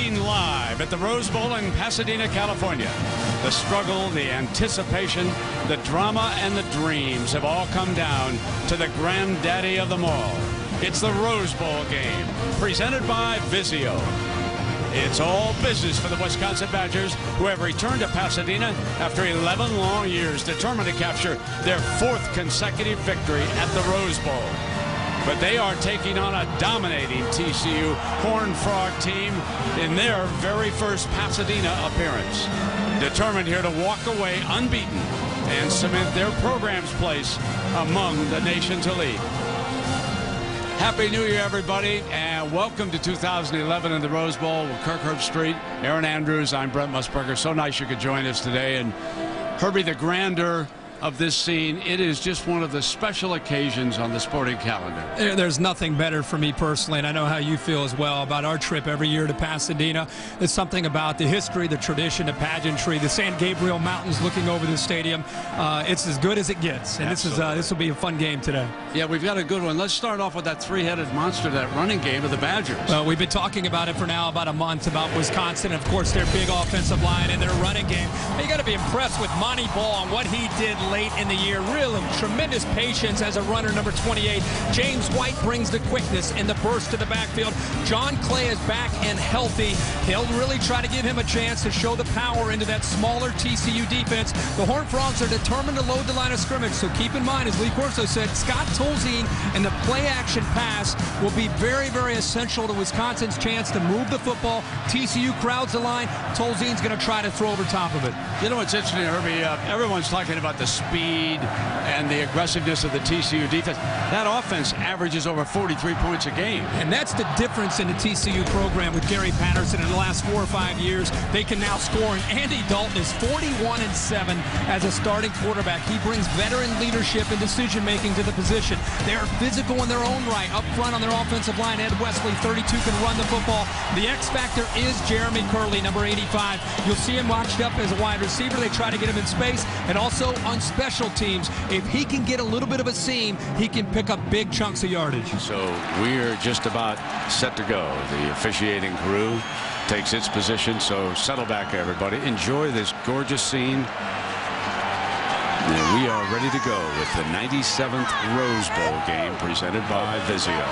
Broadcasting live at the Rose Bowl in Pasadena, California. The struggle, the anticipation, the drama, and the dreams have all come down to the granddaddy of them all. It's the Rose Bowl game, presented by Vizio. It's all business for the Wisconsin Badgers, who have returned to Pasadena after 11 long years, determined to capture their 4th consecutive victory at the Rose Bowl. But they are taking on a dominating TCU Horned Frog team in their very first Pasadena appearance. Determined here to walk away unbeaten and cement their program's place among the nation's elite. Happy New Year, everybody, and welcome to 2011 in the Rose Bowl with Kirk Herbstreit, Aaron Andrews. I'm Brent Musburger. So nice you could join us today. And Herbie, the grandeur of this scene, it is just one of the special occasions on the sporting calendar. There's nothing better for me personally, and I know how you feel as well about our trip every year to Pasadena. There's something about the history, the tradition, the pageantry, the San Gabriel Mountains looking over the stadium. It's as good as it gets, and this will be a fun game today. Yeah, we've got a good one. Let's start off with that three-headed monster, that running game of the Badgers. We've been talking about it for now about a month, about Wisconsin, and of course their big offensive line and their running game. You got to be impressed with Monty Ball and what he did late in the year. Really tremendous patience as a runner, number 28. James White brings the quickness and the burst to the backfield. John Clay is back and healthy. He'll really try to give him a chance to show the power into that smaller TCU defense. The Horned Frogs are determined to load the line of scrimmage, so keep in mind, as Lee Corso said, Scott Tolzien and the play-action pass will be very, very essential to Wisconsin's chance to move the football. TCU crowds the line. Tolzien's going to try to throw over top of it. You know what's interesting, Herbie? Everyone's talking about the speed and the aggressiveness of the TCU defense. That offense averages over 43 points a game. And that's the difference in the TCU program with Gary Patterson in the last 4 or 5 years. They can now score, and Andy Dalton is 41-7 as a starting quarterback. He brings veteran leadership and decision-making to the position. They're physical in their own right. Up front on their offensive line, Ed Wesley, 32, can run the football. The X factor is Jeremy Curley, number 85. You'll see him watched up as a wide receiver. They try to get him in space, and also on special teams. If he can get a little bit of a seam, he can pick up big chunks of yardage. So we're just about set to go. The officiating crew takes its position, so settle back, everybody. Enjoy this gorgeous scene. And we are ready to go with the 97th Rose Bowl game presented by Vizio.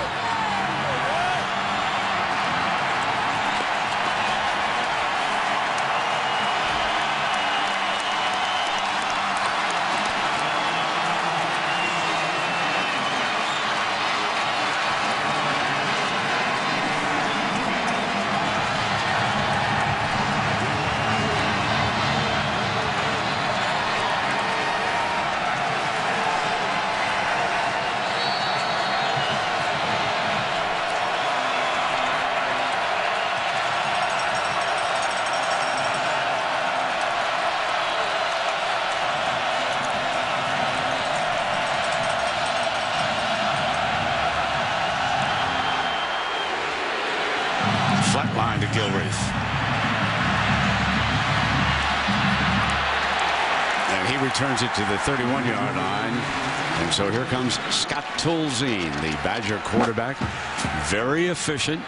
Flat line to Gilreath. And he returns it to the 31-yard line. And so here comes Scott Tolzien, the Badger quarterback. Very efficient,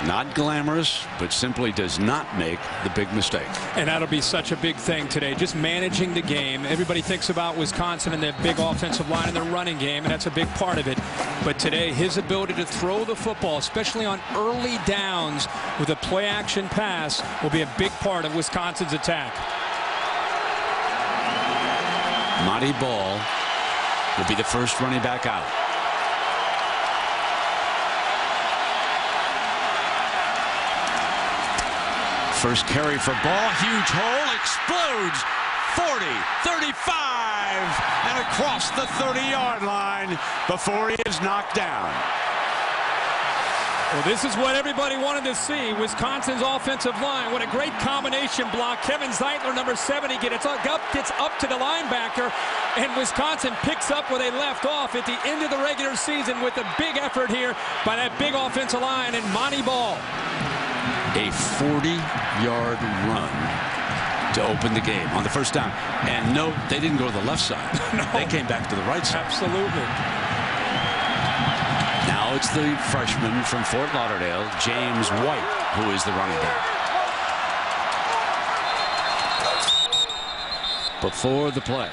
not glamorous, but simply does not make the big mistake. And that'll be such a big thing today, just managing the game. Everybody thinks about Wisconsin and their big offensive line and their running game, and that's a big part of it. But today, his ability to throw the football, especially on early downs with a play-action pass, will be a big part of Wisconsin's attack. Monty Ball will be the first running back out. First carry for Ball, huge hole, explodes, 40, 35, and across the 30-yard line before he is knocked down. Well, this is what everybody wanted to see. Wisconsin's offensive line. What a great combination block. Kevin Zeitler, number 70, gets up to the linebacker, and Wisconsin picks up where they left off at the end of the regular season with a big effort here by that big offensive line and Monty Ball. A 40-yard run to open the game on the first down. And no, they didn't go to the left side. No. They came back to the right side. Absolutely. Now it's the freshman from Fort Lauderdale, James White, who is the running back. before the play.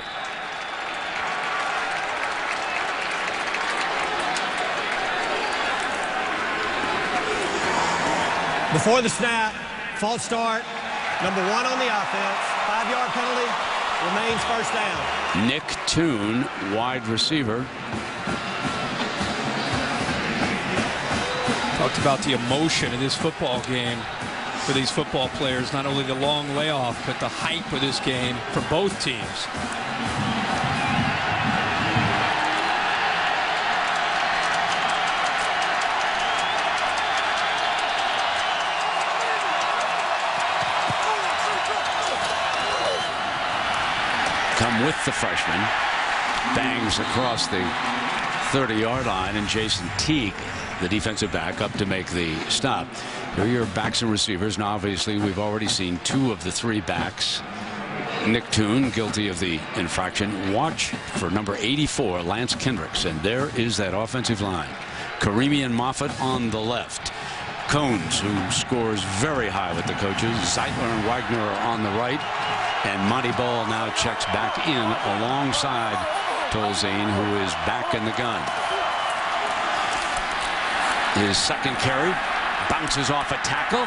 Before the snap, false start, number 1 on the offense, 5-yard penalty, remains first down. Nick Toon, wide receiver. Talked about the emotion in this football game for these football players, not only the long layoff, but the hype of this game for both teams. Come with the freshman, bangs across the 30-yard line, and Jason Teague, the defensive back, up to make the stop. Here are your backs and receivers. Now, obviously, we've already seen 2 of the 3 backs. Nick Toon, guilty of the infraction. Watch for number 84, Lance Kendricks, and there is that offensive line. Karimian Moffitt on the left. Cones, who scores very high with the coaches. Zeitler and Wagner are on the right. And Monty Ball now checks back in alongside Tolzien, who is back in the gun. His second carry bounces off a tackle,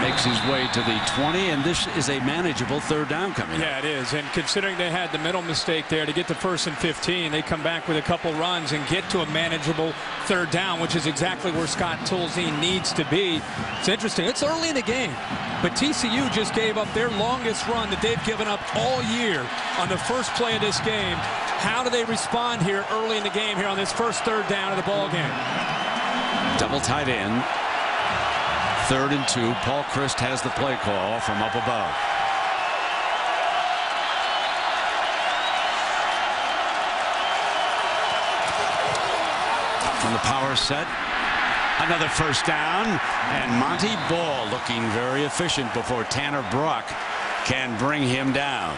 makes his way to the 20, and this is a manageable third down coming up. Yeah, it is. And considering they had the middle mistake there to get to 1st and 15, they come back with a couple runs and get to a manageable third down, which is exactly where Scott Tolzien needs to be. It's interesting. It's early in the game, but TCU just gave up their longest run that they've given up all year on the first play of this game. How do they respond here early in the game here on this first third down of the ball game? Double tight end. 3rd and 2. Paul Christ has the play call from up above. From the power set. Another first down. And Monty Ball looking very efficient before Tanner Brock can bring him down.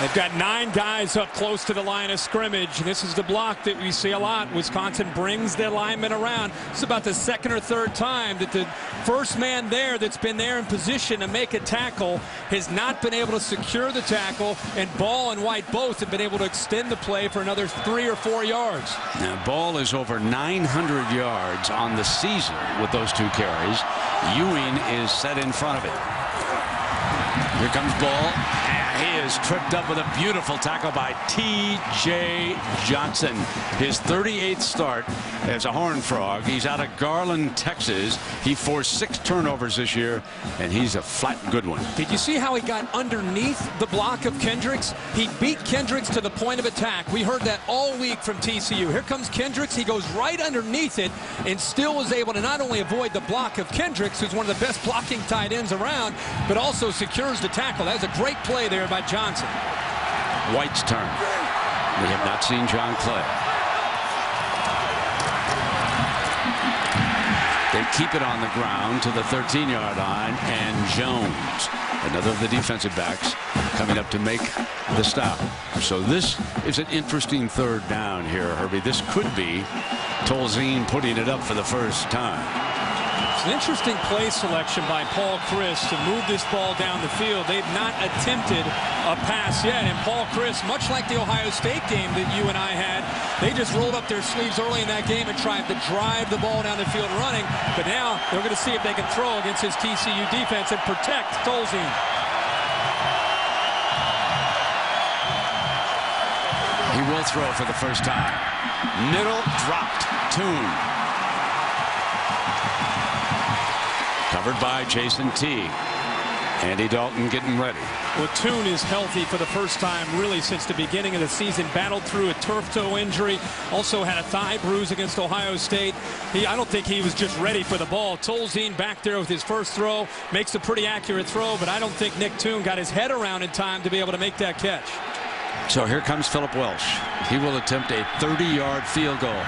They've got 9 guys up close to the line of scrimmage. This is the block that we see a lot. Wisconsin brings their linemen around. It's about the 2nd or 3rd time that the first man there that's been there in position to make a tackle has not been able to secure the tackle, and Ball and White both have been able to extend the play for another 3 or 4 yards. Now, Ball is over 900 yards on the season with those 2 carries. Ewing is set in front of it. Here comes Ball. He is tripped up with a beautiful tackle by T.J. Johnson. His 38th start as a Horned Frog. He's out of Garland, Texas. He forced 6 turnovers this year, and he's a flat good one. Did you see how he got underneath the block of Kendricks? He beat Kendricks to the point of attack. We heard that all week from TCU. Here comes Kendricks. He goes right underneath it and still was able to not only avoid the block of Kendricks, who's one of the best blocking tight ends around, but also secures the tackle. That was a great play there by Johnson. White's turn. We have not seen John Clay. They keep it on the ground to the 13-yard line, and Jones, another of the defensive backs, coming up to make the stop. So this is an interesting third down here, Herbie. This could be Tolzien putting it up for the first time. It's an interesting play selection by Paul Christ to move this ball down the field. They've not attempted a pass yet, and Paul Christ, much like the Ohio State game that you and I had, they just rolled up their sleeves early in that game and tried to drive the ball down the field running, but now they're going to see if they can throw against his TCU defense and protect Tolzien. He will throw for the first time. Middle dropped. Toon. Covered by Jason Teague. Andy Dalton getting ready. Well, Toon is healthy for the first time really since the beginning of the season. Battled through a turf toe injury. Also had a thigh bruise against Ohio State. I don't think he was just ready for the ball. Tolzien back there with his first throw. Makes a pretty accurate throw, but I don't think Nick Toon got his head around in time to be able to make that catch. So here comes Philip Welsh. He will attempt a 30-yard field goal.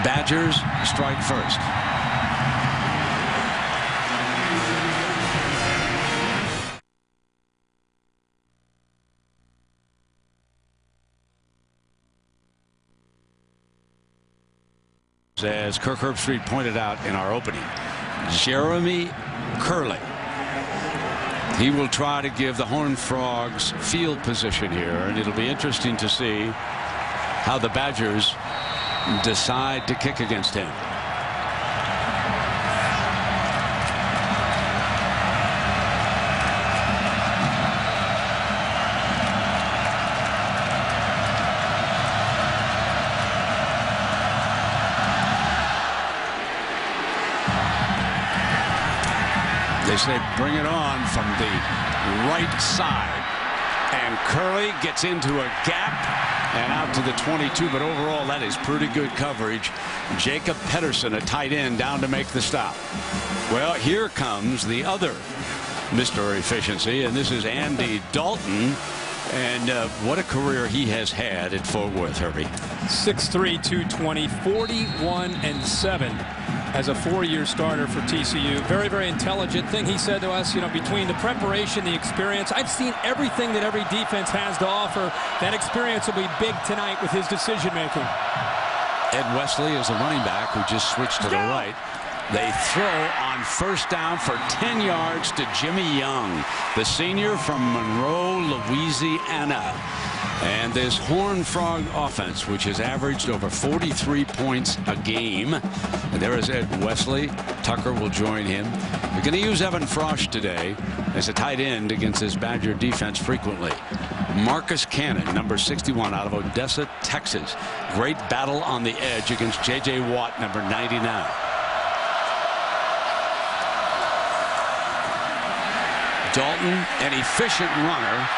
Badgers strike first. As Kirk Herbstreit pointed out in our opening, Jeremy Curley He will try to give the Horned Frogs field position here, and it'll be interesting to see how the Badgers decide to kick against him. They say bring it on from the right side, and Curley gets into a gap and out to the 22, but overall that is pretty good coverage. Jacob Pedersen, a tight end, down to make the stop. Well, here comes the other Mr. Efficiency, and this is Andy Dalton. And what a career he has had at Fort Worth, Herbie. 6'3", 220, 41-7 as a 4-year starter for TCU. Very, very intelligent thing he said to us, you know, between the preparation, the experience, I've seen everything that every defense has to offer. That experience will be big tonight with his decision making. Ed Wesley is the running back who just switched to the right. They throw on first down for 10 yards to Jimmy Young, the senior from Monroe, Louisiana. And this Horned Frog offense, which has averaged over 43 points a game. And there is Ed Wesley. Tucker will join him. They're going to use Evan Frosch today as a tight end against this Badger defense frequently. Marcus Cannon, number 61, out of Odessa, Texas. Great battle on the edge against J.J. Watt, number 99. Dalton, an efficient runner,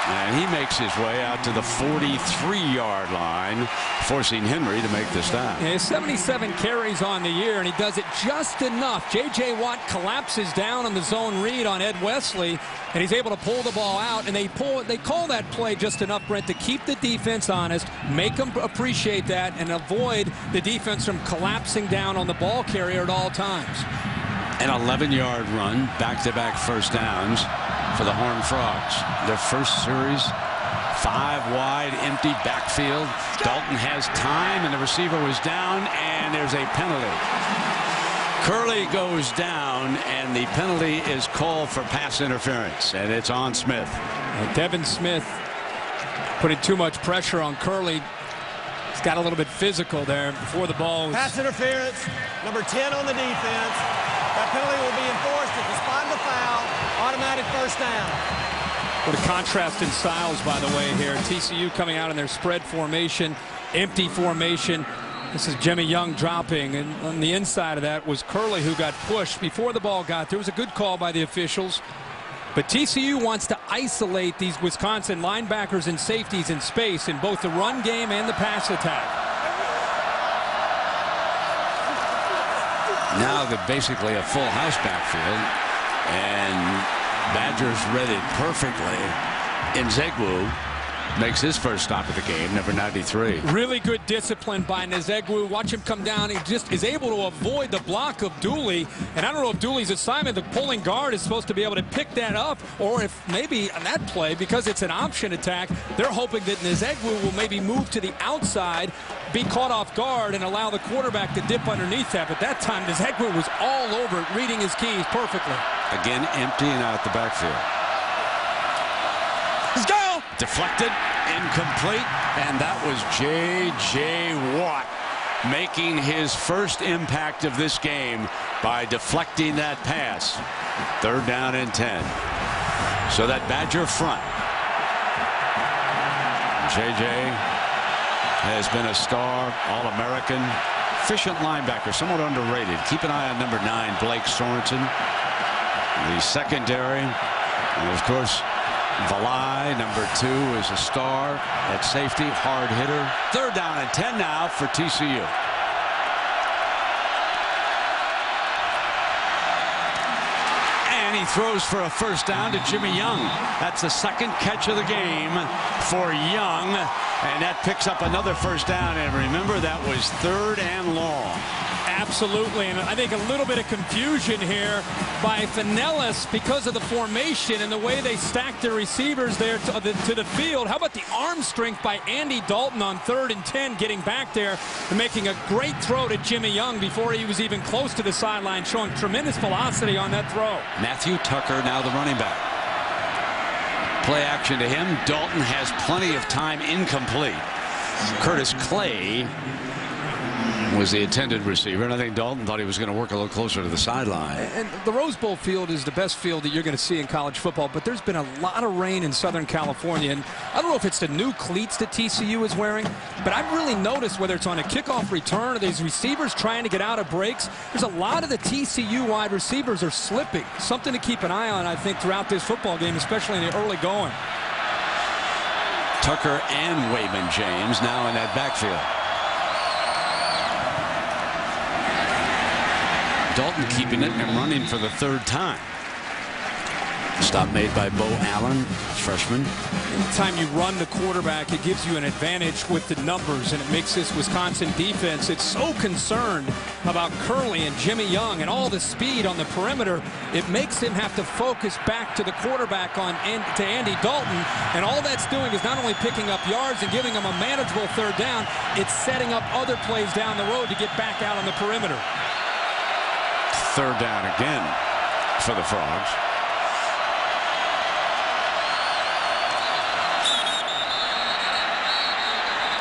and he makes his way out to the 43-yard line, forcing Henry to make the stop. Yeah, 77 carries on the year, and he does it just enough. J.J. Watt collapses down on the zone read on Ed Wesley, and he's able to pull the ball out, and they call that play just enough, Brent, to keep the defense honest, make them appreciate that, and avoid the defense from collapsing down on the ball carrier at all times. An 11-yard run, back-to-back first downs for the Horned Frogs. Their first series, 5 wide, empty backfield. Dalton has time, and the receiver was down, and there's a penalty. Curley goes down, and the penalty is called for pass interference, and it's on Smith. Devin Smith putting too much pressure on Curley. He's got a little bit physical there before the ball. Pass interference, number 10 on the defense. That penalty will be enforced at the spot of the foul. Automatic first down. What a contrast in styles, by the way, here. TCU coming out in their spread formation, empty formation. This is Jimmy Young dropping, and on the inside of that was Curley, who got pushed before the ball got there. It was a good call by the officials. But TCU wants to isolate these Wisconsin linebackers and safeties in space in both the run game and the pass attack. Now that basically a full house backfield, and Badgers read it perfectly. Nzegwu makes his first stop of the game, number 93. Really good discipline by Nzegwu. Watch him come down. He just is able to avoid the block of Dooley. And I don't know if Dooley's assignment, the pulling guard, is supposed to be able to pick that up, or if maybe on that play, because it's an option attack, they're hoping that Nzegwu will maybe move to the outside, be caught off guard, and allow the quarterback to dip underneath that. But that time, Nzegwu was all over it, reading his keys perfectly. Again, emptying out the backfield. Let's go! Deflected, incomplete, and that was J.J. Watt making his first impact of this game by deflecting that pass. 3rd down and 10. So that Badger front. J.J. has been a star, All-American, efficient linebacker, somewhat underrated. Keep an eye on number 9, Blake Sorensen. The secondary, and of course, Valai, number 2, is a star at safety, hard hitter. 3rd down and 10 now for TCU. And he throws for a first down to Jimmy Young. That's the second catch of the game for Young, and that picks up another first down. And remember, that was 3rd and long. Absolutely, and I think a little bit of confusion here by Finellis because of the formation and the way they stacked their receivers there to the field. How about the arm strength by Andy Dalton on 3rd and 10, getting back there and making a great throw to Jimmy Young before he was even close to the sideline, showing tremendous velocity on that throw. Matthew Tucker now the running back. Play action to him. Dalton has plenty of time, incomplete. Curtis Clay was the intended receiver, and I think Dalton thought he was going to work a little closer to the sideline. And the Rose Bowl field is the best field that you're going to see in college football, but there's been a lot of rain in Southern California, and I don't know if it's the new cleats that TCU is wearing, but I've really noticed whether it's on a kickoff return or these receivers trying to get out of breaks, there's a lot of the TCU wide receivers are slipping. Something to keep an eye on, I think, throughout this football game, especially in the early going. Tucker and Wayman James now in that backfield. Dalton keeping it and running for the 3rd time. Stop made by Bo Allen, freshman. Anytime you run the quarterback, it gives you an advantage with the numbers, and it makes this Wisconsin defense, it's so concerned about Curley and Jimmy Young and all the speed on the perimeter. It makes him have to focus back to the quarterback to Andy Dalton, and all that's doing is not only picking up yards and giving him a manageable 3rd down, it's setting up other plays down the road to get back out on the perimeter. 3rd down again for the Frogs.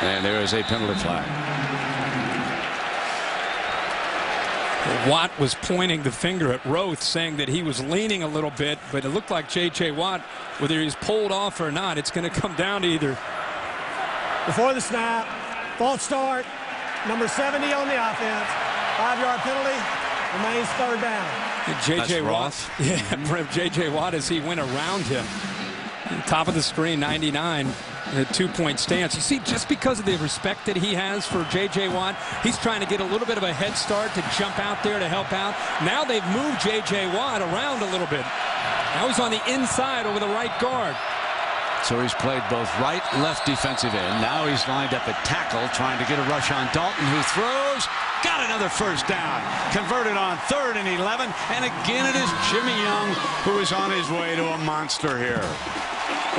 And there is a penalty flag. Watt was pointing the finger at Roth, saying that he was leaning a little bit, but it looked like J.J. Watt, whether he's pulled off or not, it's going to come down to either. Before the snap, false start, number 70 on the offense, 5-yard penalty. Remains 3rd down. J.J. Watt. Yeah, J.J. Watt as he went around him. Top of the screen, 99, a 2-point stance. You see, just because of the respect that he has for J.J. Watt, he's trying to get a little bit of a head start to jump out there to help out. Now they've moved J.J. Watt around a little bit. Now he's on the inside over the right guard. So he's played both right, left defensive end. Now he's lined up at tackle, trying to get a rush on Dalton, who throws. Got another first down. Converted on 3rd and 11. And again, it is Jimmy Young who is on his way to a monster here.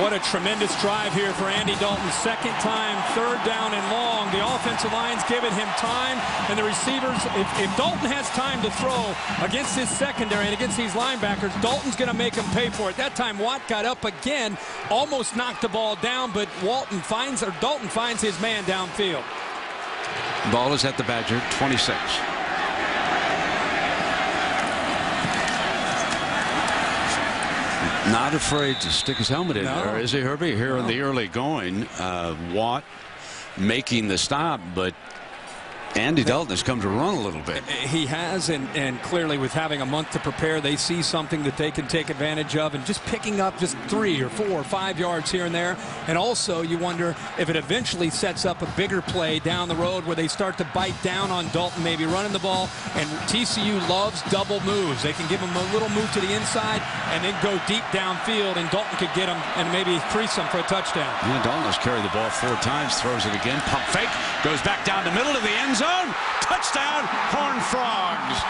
What a tremendous drive here for Andy Dalton. 2nd time, 3rd down and long. The offensive line's giving him time, and the receivers, if Dalton has time to throw against this secondary and against these linebackers, Dalton's going to make him pay for it. That time, Watt got up again, almost knocked the ball down, but Dalton finds his man downfield. Ball is at the Badger 26. Not afraid to stick his helmet in there, is he, Herbie? Here in the early going, Watt making the stop, but Andy Dalton has come to run a little bit. He has, and clearly with having a month to prepare, they see something that they can take advantage of, and just picking up just 3 or 4 or 5 yards here and there. And also you wonder if it eventually sets up a bigger play down the road where they start to bite down on Dalton, maybe running the ball. And TCU loves double moves. They can give him a little move to the inside and then go deep downfield, and Dalton could get him and maybe crease him for a touchdown. Yeah, Dalton has carried the ball 4 times, throws it again, pump fake, goes back down the middle of the end zone. Touchdown, Horned Frogs.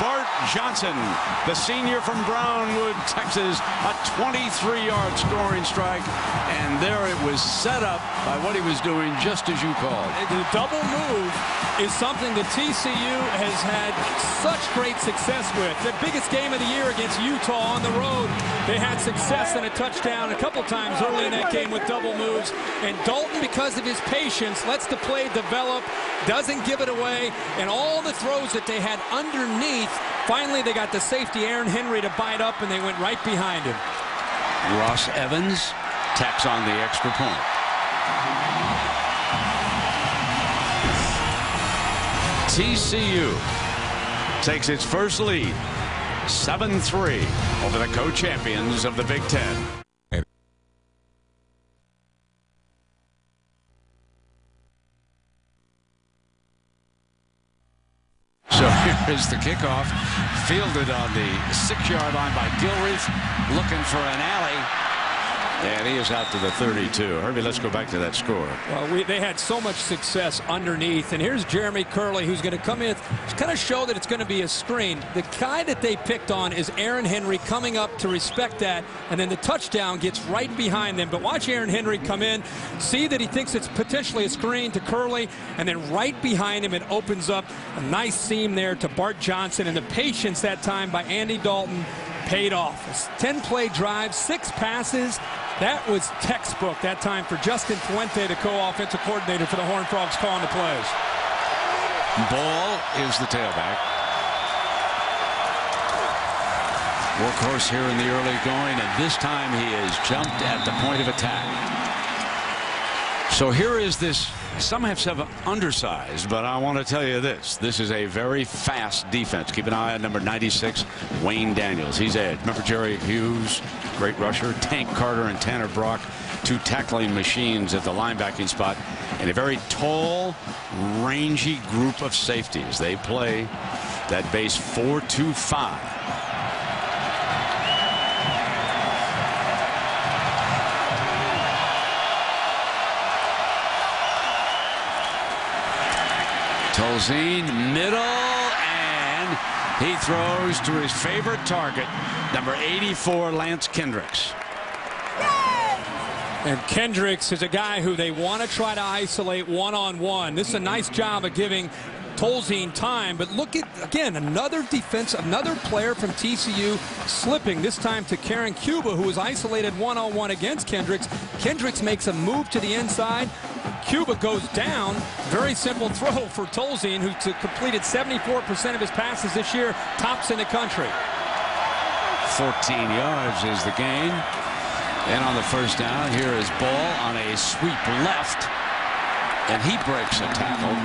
Bart Johnson, the senior from Brownwood, Texas, a 23-yard scoring strike. And there it was set up by what he was doing, just as you called. The double move is something that TCU has had such great success with. The biggest game of the year against Utah on the road, they had success and a touchdown a couple times early in that game with double moves. And Dalton, because of his patience, lets the play develop, doesn't give it away, and all the throws that they had underneath, finally they got the safety Aaron Henry to bite up, and they went right behind him. Ross Evans tacks on the extra point. TCU takes its first lead, 7-3 over the co-champions of the Big Ten. So is the kickoff, fielded on the 6-yard line by Gilreath, looking for an alley. And he is out to the 32. Herbie, let's go back to that score. Well, they had so much success underneath. And here's Jeremy Curley, who's going to come in to kind of show that it's going to be a screen. The guy that they picked on is Aaron Henry coming up to respect that. And then the touchdown gets right behind them. But watch Aaron Henry come in, see that he thinks it's potentially a screen to Curley. And then right behind him, it opens up a nice seam there to Bart Johnson. And the patience that time by Andy Dalton paid off. A 10-play drive, 6 passes. That was textbook that time for Justin Fuente, the co-offensive coordinator for the Horned Frogs, calling the plays. Ball is the tailback. Workhorse here in the early going, and this time he has jumped at the point of attack. So here is this. Some have said undersized, but I want to tell you this. This is a very fast defense. Keep an eye on number 96, Wayne Daniels. He's edge. Remember Jerry Hughes, great rusher. Tank Carter and Tanner Brock, 2 tackling machines at the linebacking spot. And a very tall, rangy group of safeties. They play that base 4-2-5. Tolzien, middle, and he throws to his favorite target, number 84, Lance Kendricks. And Kendricks is a guy who they want to try to isolate one-on-one. This is a nice job of giving Tolzien time, but look at, again, another player from TCU slipping, this time to Karen Cuba, who was isolated one-on-one against Kendricks. Kendricks makes a move to the inside. Cuba goes down. Very simple throw for Tolzien, who completed 74% of his passes this year, tops in the country. 14 yards is the gain. And on the first down, here is Ball on a sweep left, and he breaks a tackle.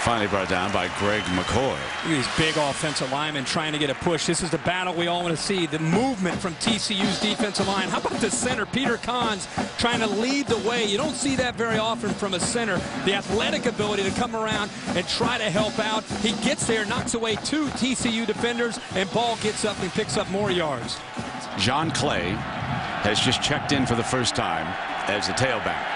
Finally brought down by Greg McCoy. These big offensive linemen trying to get a push. This is the battle we all want to see. The movement from TCU's defensive line. How about the center, Peter Kahns, trying to lead the way? You don't see that very often from a center. The athletic ability to come around and try to help out. He gets there, knocks away 2 TCU defenders, and Ball gets up and picks up more yards. John Clay has just checked in for the first time as the tailback.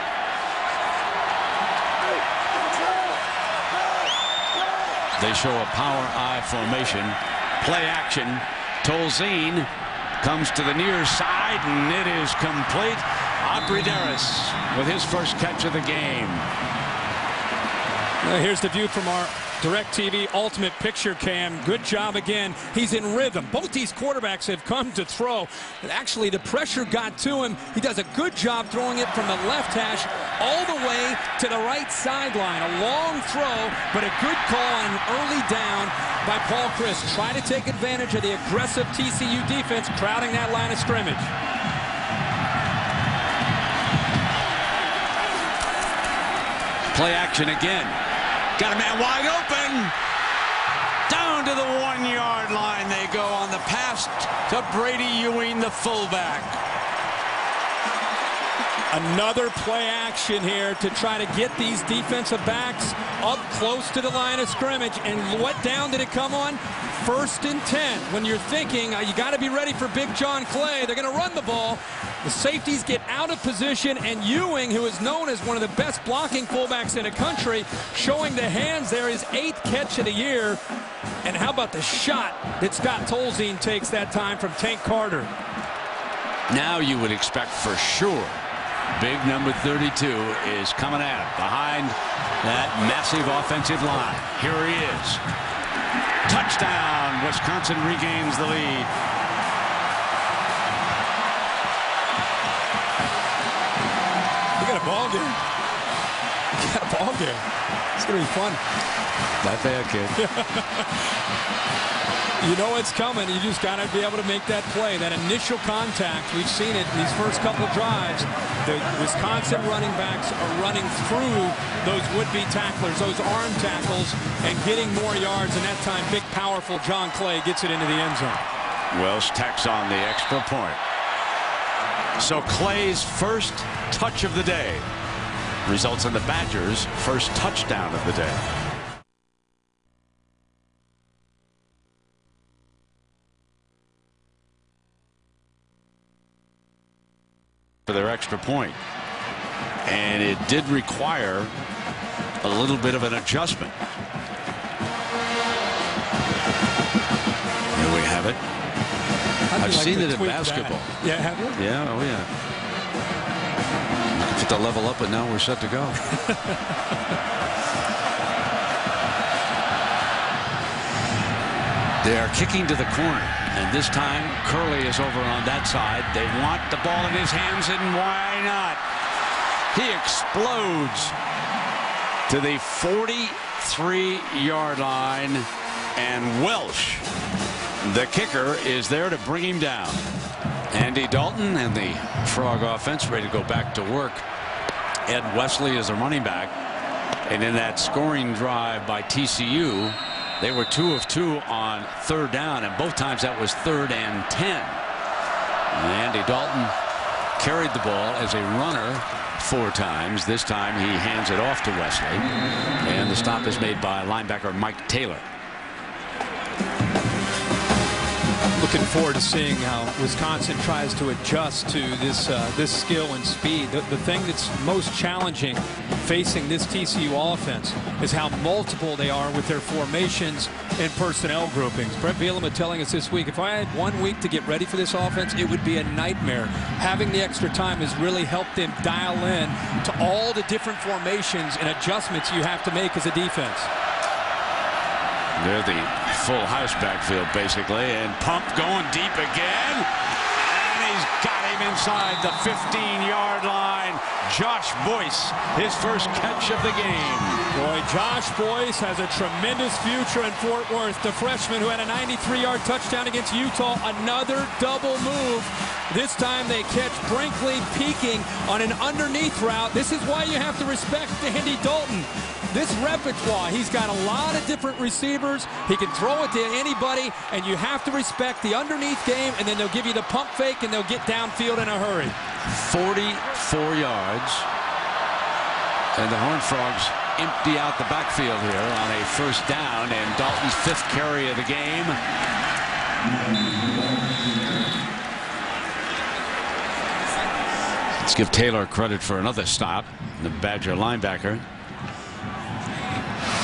They show a power I formation. Play action. Tolzien comes to the near side, and it is complete. Abrideris with his first catch of the game. Here's the view from our DirecTV Ultimate Picture Cam. Good job again. He's in rhythm. Both these quarterbacks have come to throw. And actually, the pressure got to him. He does a good job throwing it from the left hash all the way to the right sideline. A long throw, but a good call on an early down by Paul Chryst. Try to take advantage of the aggressive TCU defense crowding that line of scrimmage. Play action again. Got a man wide open. Down to the 1-yard line they go on the pass to Brady Ewing, the fullback. Another play action here to try to get these defensive backs up close to the line of scrimmage. And what down did it come on? 1st and 10. When you're thinking you got to be ready for Big John Clay, they're going to run the ball. The safeties get out of position, and Ewing, who is known as one of the best blocking fullbacks in the country, showing the hands there, his 8th catch of the year. And how about the shot that Scott Tolzien takes that time from Tank Carter? Now you would expect for sure big number 32 is coming out behind that massive offensive line. Here he is. Touchdown. Wisconsin regains the lead. We got a ball game. We got a ball game. It's going to be fun. Not bad, kid. You know it's coming. You just got to be able to make that play. That initial contact, we've seen it in these first couple of drives. The Wisconsin running backs are running through those would-be tacklers, those arm tackles, and getting more yards. And that time, big, powerful John Clay gets it into the end zone. Welsh tacks on the extra point. So Clay's first touch of the day results in the Badgers' first touchdown of the day. for their extra point. And it did require a little bit of an adjustment. Here we have it. I've seen it in basketball. That? Yeah, have you? Yeah, oh yeah. Put the level up, and now we're set to go. They are kicking to the corner, and this time Curley is over on that side. They want the ball in his hands, and why not? He explodes to the 43-yard line, and Welsh, the kicker, is there to bring him down. Andy Dalton and the Frog offense ready to go back to work. Ed Wesley is a running back, and in that scoring drive by TCU, they were 2 of 2 on 3rd down, and both times that was 3rd and 10. And Andy Dalton carried the ball as a runner 4 times. This time he hands it off to Wesley, and the stop is made by linebacker Mike Taylor. Looking forward to seeing how Wisconsin tries to adjust to this skill and speed. The thing that's most challenging facing this TCU offense is how multiple they are with their formations and personnel groupings. Brett Bielema telling us this week, if I had 1 week to get ready for this offense, it would be a nightmare. Having the extra time has really helped them dial in to all the different formations and adjustments you have to make as a defense. They're the full house backfield, basically, and Pump going deep again, and he's got him inside the 15-yard line. Josh Boyce, his first catch of the game. Boy, Josh Boyce has a tremendous future in Fort Worth. The freshman who had a 93-yard touchdown against Utah, another double move. This time they catch Brinkley peeking on an underneath route. This is why you have to respect Andy Dalton. This repertoire, he's got a lot of different receivers. He can throw it to anybody, and you have to respect the underneath game, and then they'll give you the pump fake, and they'll get downfield in a hurry. 44 yards, and the Horned Frogs empty out the backfield here on a 1st down, and Dalton's 5th carry of the game. Let's give Taylor credit for another stop, the Badger linebacker.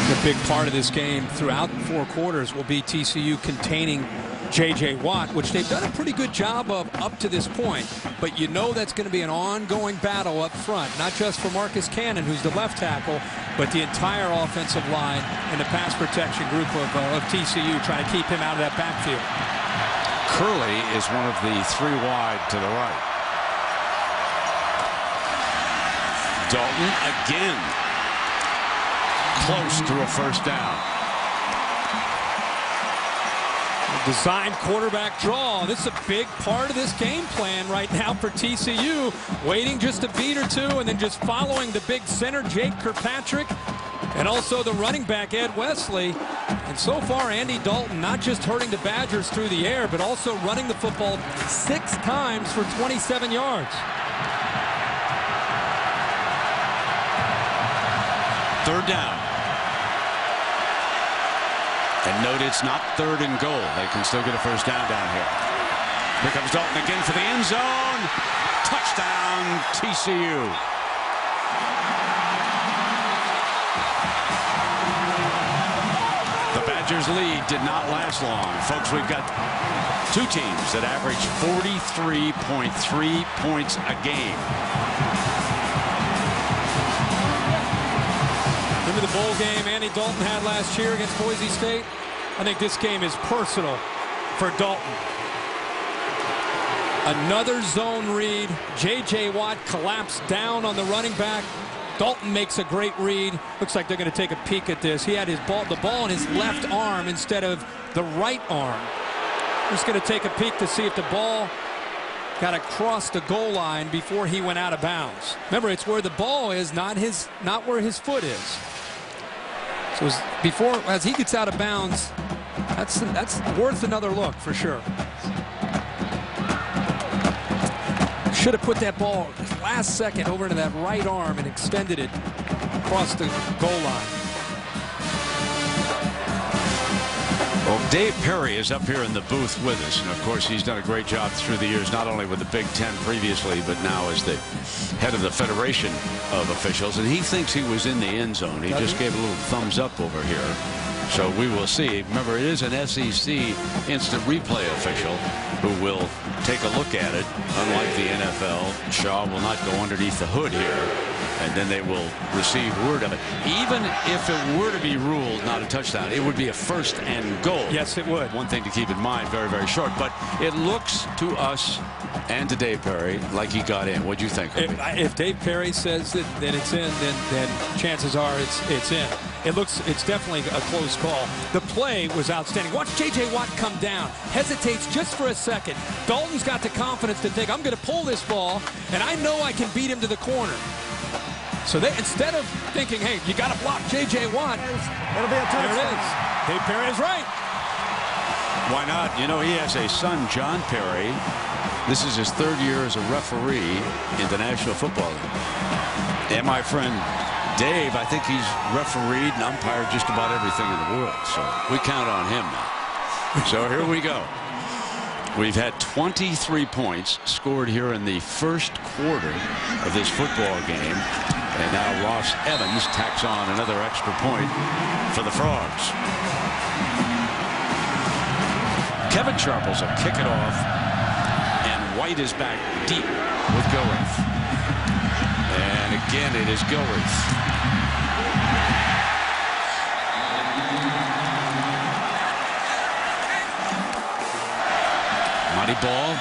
The big part of this game throughout 4 quarters will be TCU containing J.J. Watt, which they've done a pretty good job of up to this point. But you know that's going to be an ongoing battle up front, not just for Marcus Cannon, who's the left tackle, but the entire offensive line and the pass protection group of TCU trying to keep him out of that backfield. Curley is one of the 3 wide to the right. Dalton again. Close to a 1st down. Designed quarterback draw. This is a big part of this game plan right now for TCU. Waiting just a beat or 2 and then just following the big center, Jake Kirkpatrick, and also the running back, Ed Wesley. And so far, Andy Dalton not just hurting the Badgers through the air, but also running the football 6 times for 27 yards. 3rd down. And note it's not 3rd and goal. They can still get a 1st down here. Here comes Dalton again for the end zone. Touchdown, TCU. The Badgers' lead did not last long. Folks, we've got 2 teams that average 43.3 points a game. Remember the bowl game Andy Dalton had last year against Boise State? I think this game is personal for Dalton. Another zone read. J.J. Watt collapsed down on the running back. Dalton makes a great read. Looks like they're going to take a peek at this. He had the ball in his left arm instead of the right arm. Just going to take a peek to see if the ball got across the goal line before he went out of bounds. Remember, it's where the ball is, not where his foot is. So as he gets out of bounds, that's worth another look for sure. Should have put that ball last second over into that right arm and extended it across the goal line. Well, Dave Perry is up here in the booth with us, and of course he's done a great job through the years, not only with the Big Ten previously, but now as the head of the Federation of Officials, and he thinks he was in the end zone. He just gave a little thumbs up over here, so we will see. Remember, it is an SEC instant replay official who will take a look at it. Unlike the NFL, Shaw will not go underneath the hood here, and then they will receive word of it. Even if it were to be ruled not a touchdown, it would be a first and goal. Yes, it would. One thing to keep in mind, very, very short. But it looks to us and to Dave Perry like he got in. What do you think? If Dave Perry says that it's in, then chances are it's in. It's definitely a close call. The play was outstanding. Watch J.J. Watt come down, hesitates just for a second. Dalton's got the confidence to think, I'm going to pull this ball, and I know I can beat him to the corner. So they, instead of thinking, hey, you got to block J.J. Watt, It'll be a touchdown. there it is. Dave Perry is right. Why not? You know, he has a son, John Perry. This is his 3rd year as a referee in the National Football League. And my friend Dave, I think he's refereed and umpired just about everything in the world. So we count on him now. So here we go. We've had 23 points scored here in the first quarter of this football game. And now Ross Evans tacks on another extra point for the Frogs. Kevin Sharples will kick it off. And White is back deep with Gilreath. And again, it is Gilreath. Monty Ball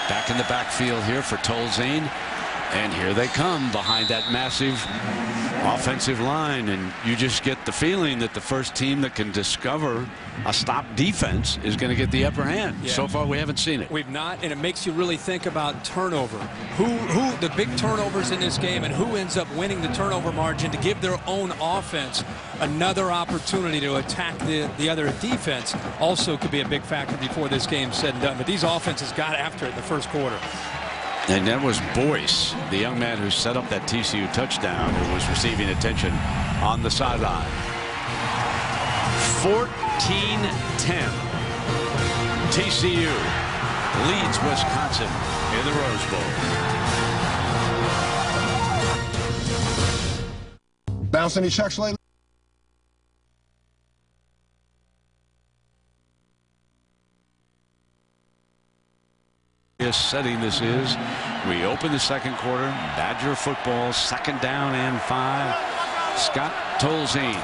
back in the backfield here for Tolzien. And here they come behind that massive offensive line, and you just get the feeling that the first team that can discover a stop defense is going to get the upper hand. Yeah. So far we haven't seen it. We've not, and it makes you really think about turnover. Who the big turnovers in this game, and who ends up winning the turnover margin to give their own offense another opportunity to attack the other defense also could be a big factor before this game's said and done. But these offenses got after it in the first quarter. And that was Boyce, the young man who set up that TCU touchdown, who was receiving attention on the sideline. 14-10. TCU leads Wisconsin in the Rose Bowl. Bounce any checks lately? Setting this is. We open the second quarter. Badger football, 2nd down and 5. Scott Tolzien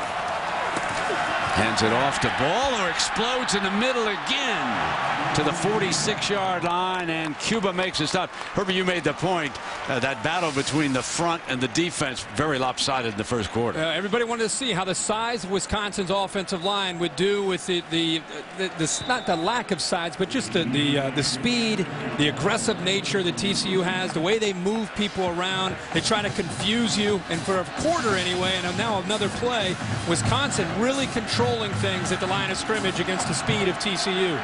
hands it off to Ball, who explodes in the middle again to the 46-yard line, and Cuba makes a stop. Herbert, you made the point. That battle between the front and the defense, very lopsided in the first quarter. Everybody wanted to see how the size of Wisconsin's offensive line would do with not the lack of size, but just the speed, the aggressive nature that TCU has, the way they move people around. They try to confuse you, and for a quarter anyway, and now another play, Wisconsin really controlling things at the line of scrimmage against the speed of TCU.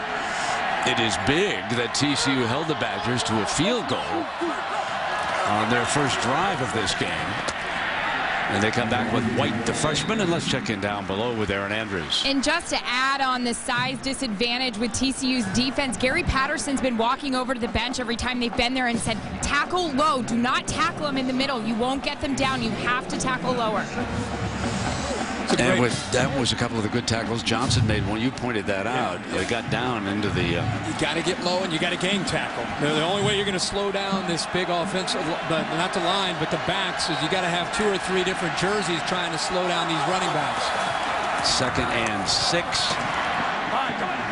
It is big that TCU held the Badgers to a field goal on their first drive of this game. And they come back with White, the freshman, and let's check in down below with Aaron Andrews. And just to add on the size disadvantage with TCU's defense, Gary Patterson's been walking over to the bench every time they've been there and said, tackle low, do not tackle them in the middle. You won't get them down. You have to tackle lower. And that was a couple of the good tackles Johnson made when you pointed that out. They got down into the... You got to get low and you got to game tackle. The only way you're going to slow down this big offensive, but not the line, but the backs, is you got to have 2 or 3 different jerseys trying to slow down these running backs. 2nd and 6.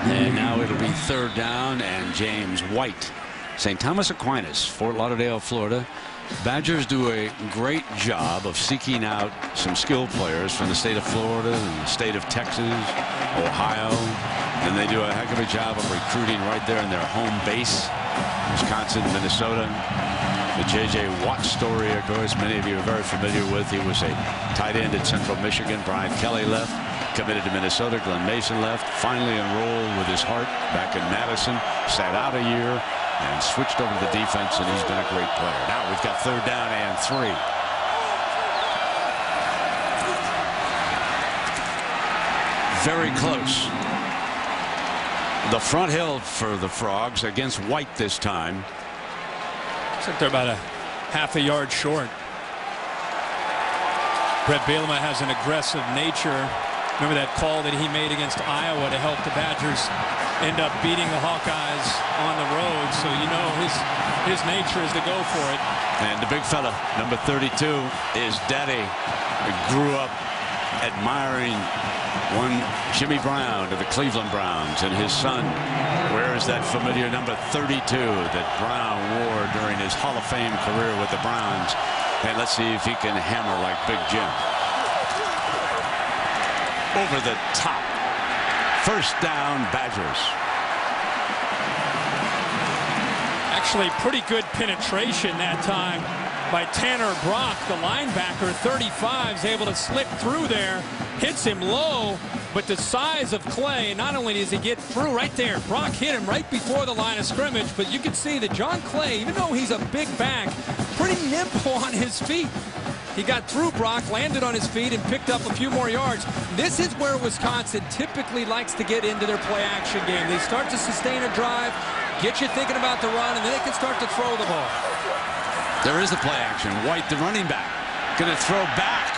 And now it'll be 3rd down, and James White. St. Thomas Aquinas, Fort Lauderdale, Florida. Badgers do a great job of seeking out some skilled players from the state of Florida and the state of Texas, Ohio, and they do a heck of a job of recruiting right there in their home base, Wisconsin, Minnesota. The J.J. Watt story, of course, many of you are very familiar with. He was a tight end at Central Michigan. Brian Kelly left, committed to Minnesota. Glenn Mason left, finally enrolled with his heart back in Madison, sat out a year, and switched over to the defense, and he's been a great player. Now we've got 3rd down and 3. Very close. The front hill for the Frogs against White this time. Looks like they're about a half a yard short. Brett Bielema has an aggressive nature. Remember that call that he made against Iowa to help the Badgers end up beating the Hawkeyes on the road. So you know his nature is to go for it. And the big fella, number 32, is Daddy. He grew up admiring one Jimmy Brown of the Cleveland Browns, and his son wears that familiar number 32 that Brown wore during his Hall of Fame career with the Browns. And let's see if he can hammer like Big Jim. Over the top. First down, Badgers. Actually, pretty good penetration that time by Tanner Brock, the linebacker. 35 is able to slip through there. Hits him low, but the size of Clay, not only does he get through right there, Brock hit him right before the line of scrimmage, but you can see that John Clay, even though he's a big back, pretty nimble on his feet. He got through Brock, landed on his feet, and picked up a few more yards. This is where Wisconsin typically likes to get into their play-action game. They start to sustain a drive, get you thinking about the run, and then they can start to throw the ball. There is the play action. White, the running back, going to throw back.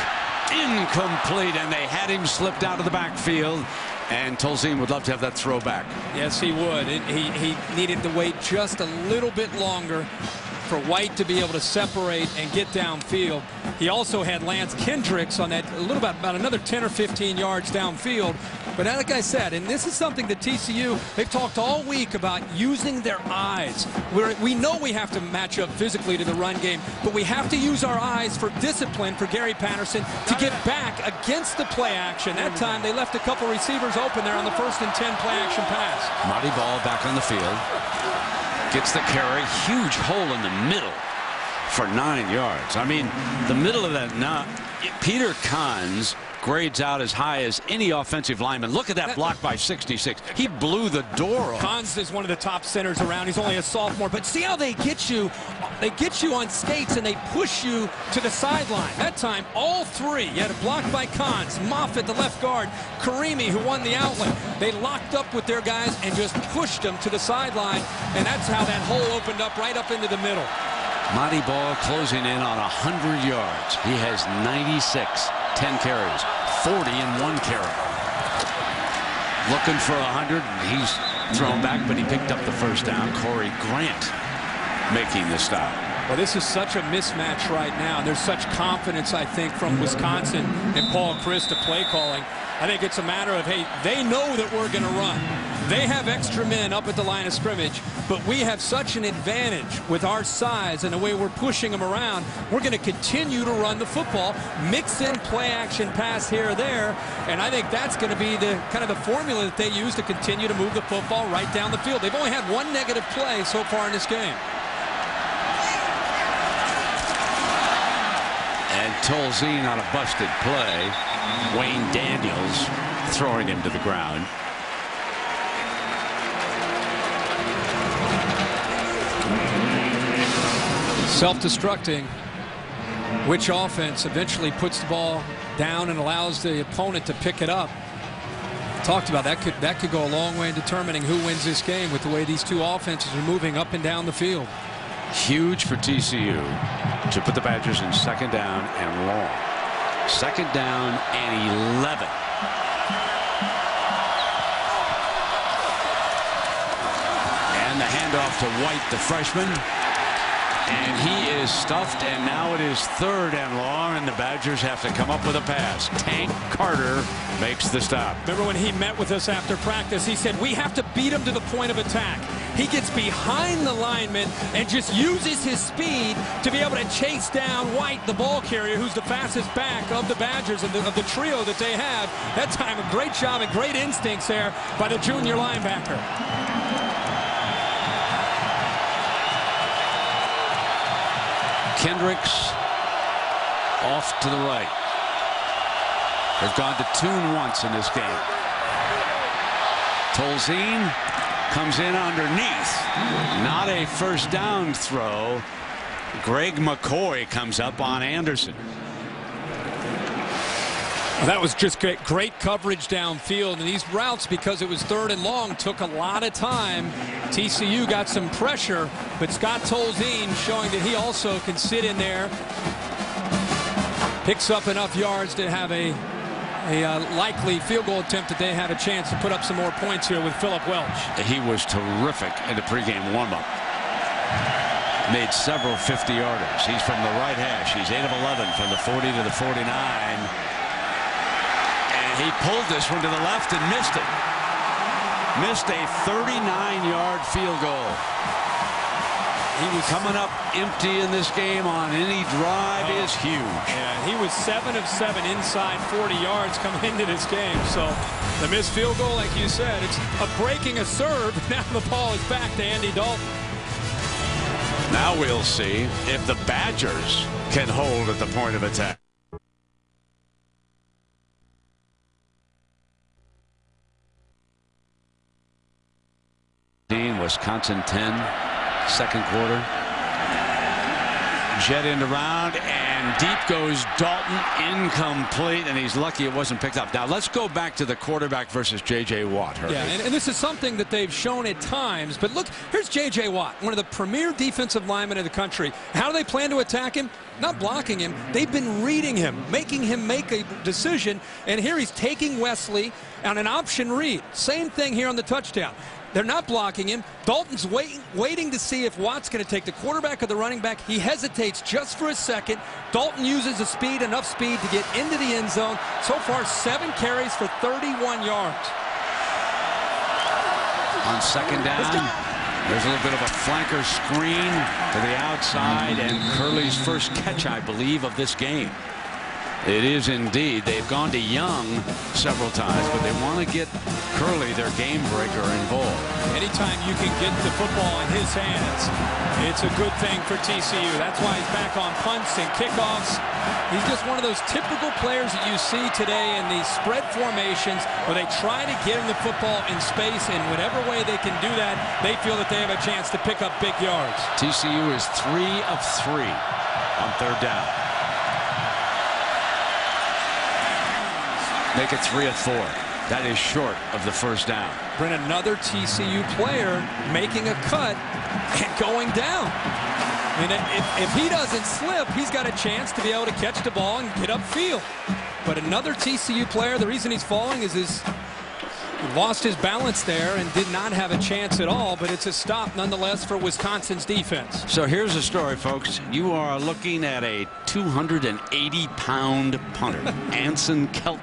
Incomplete, and they had him slipped out of the backfield. And Tolzien would love to have that throw back. Yes, he would. He needed to wait just a little bit longer for White to be able to separate and get downfield. He also had Lance Kendricks on that about another 10 or 15 yards downfield. But like I said, and this is something that TCU, they've talked all week about using their eyes. We know we have to match up physically to the run game, but we have to use our eyes for discipline for Gary Patterson to get back against the play action. That time they left a couple receivers open there on the 1st and 10 play action pass. Marty Ball back on the field. Gets the carry. Huge hole in the middle for 9 yards. I mean, the middle of that. Now, Peter Kahns grades out as high as any offensive lineman. Look at that block by 66. He blew the door off. Kahns is one of the top centers around. He's only a sophomore, but see how they get you? They get you on skates and they push you to the sideline. That time, all three. You had a block by Kahns, Moffitt, the left guard, Karimi, who won the outlet. They locked up with their guys and just pushed them to the sideline, and that's how that hole opened up right up into the middle. Marty Ball closing in on 100 yards. He has 96. 10 carries, 40 in 1 carry. Looking for 100, and he's thrown back, but he picked up the first down. Corey Grant making the stop. Well, this is such a mismatch right now. There's such confidence, I think, from Wisconsin and Paul Chryst to play calling. I think it's a matter of, hey, they know that we're going to run. They have extra men up at the line of scrimmage, but we have such an advantage with our size and the way we're pushing them around. We're going to continue to run the football, mix in play action pass here or there, and I think that's going to be the kind of the formula that they use to continue to move the football right down the field. They've only had 1 negative play so far in this game. And Tolzien on a busted play. Wayne Daniels throwing him to the ground. Self-destructing. Which offense eventually puts the ball down and allows the opponent to pick it up? Talked about that could go a long way in determining who wins this game with the way these two offenses are moving up and down the field. Huge for TCU to put the Badgers in 2nd down and long. 2nd down and 11. And the handoff to White, the freshman. And he is stuffed, and now it is 3rd and long, and the Badgers have to come up with a pass. Tank Carter makes the stop. Remember when he met with us after practice, he said, we have to beat him to the point of attack. He gets behind the lineman and just uses his speed to be able to chase down White, the ball carrier, who's the fastest back of the Badgers, of the trio that they have. That time, a great job and great instincts there by the junior linebacker. Kendricks off to the right. They've gone to tune once in this game. Tolzien comes in underneath. Not a first down throw. Greg McCoy comes up on Anderson. Well, that was just great coverage downfield, and these routes, because it was 3rd and long, took a lot of time. TCU got some pressure, but Scott Tolzien showing that he also can sit in there, picks up enough yards to have a likely field goal attempt that they have a chance to put up some more points here with Philip Welch. He was terrific in the pregame warm-up. Made several 50-yarders. He's from the right hash. He's 8 of 11 from the 40 to the 49. And he pulled this one to the left and missed it. Missed a 39-yard field goal. He was coming up empty in this game on any drive is huge. Yeah, he was 7 of 7 inside 40 yards coming into this game. So the missed field goal, like you said, it's breaking a serve. Now the ball is back to Andy Dalton. Now we'll see if the Badgers can hold at the point of attack. Wisconsin 10. Second quarter. Jet into round, and deep goes Dalton, incomplete, and he's lucky it wasn't picked up. Now let's go back to the quarterback versus J.J. Watt. Herbie. Yeah, and this is something that they've shown at times. But look, here's J.J. Watt, one of the premier defensive linemen in the country. How do they plan to attack him? Not blocking him. They've been reading him, making him make a decision. And here he's taking Wesley on an option read. Same thing here on the touchdown. They're not blocking him. Dalton's waiting to see if Watt's going to take the quarterback or the running back. He hesitates just for a second. Dalton uses the speed, enough speed to get into the end zone. So far, 7 carries for 31 yards. On second down, there's a little bit of a flanker screen to the outside, and Curley's first catch, I believe, of this game. It is indeed. They've gone to Young several times, but they want to get Curley, their game breaker, involved. Anytime you can get the football in his hands, it's a good thing for TCU. That's why he's back on punts and kickoffs. He's just one of those typical players that you see today in these spread formations where they try to get him the football in space, and whatever way they can do that, they feel that they have a chance to pick up big yards. TCU is 3 of 3 on third down. Make it 3 of 4. That is short of the first down. Brent, another TCU player making a cut and going down. I mean, if he doesn't slip, he's got a chance to be able to catch the ball and get upfield. But another TCU player, the reason he's falling is he lost his balance there and did not have a chance at all, but it's a stop nonetheless for Wisconsin's defense. So here's the story, folks. You are looking at a 280-pound punter, Anson Kelton.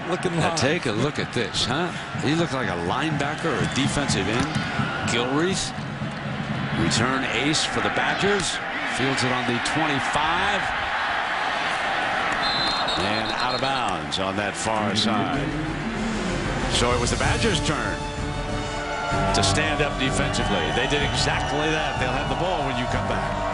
Looking now take a look at this, huh? He looked like a linebacker or a defensive end. Gilreath, return ace for the Badgers. Fields it on the 25. And out of bounds on that far side. So it was the Badgers' turn to stand up defensively. They did exactly that. They'll have the ball when you come back.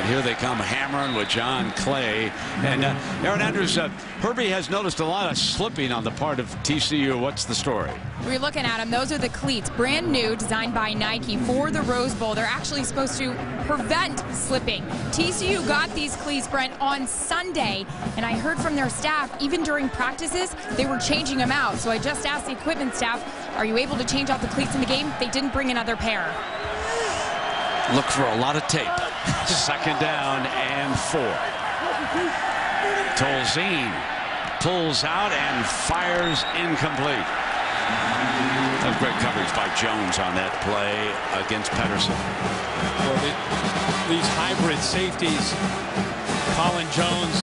Here they come hammering with John Clay. And Aaron Andrews, Herbie has noticed a lot of slipping on the part of TCU. What's the story? We're looking at them. Those are the cleats, brand new, designed by Nike for the Rose Bowl. They're actually supposed to prevent slipping. TCU got these cleats, Brent, on Sunday, and I heard from their staff, even during practices, they were changing them out. So I just asked the equipment staff, are you able to change out the cleats in the game? They didn't bring another pair. Look for a lot of tape. Second down and 4. Tolzien pulls out and fires incomplete. That was great coverage by Jones on that play against Pedersen. Well, these hybrid safeties, Colin Jones.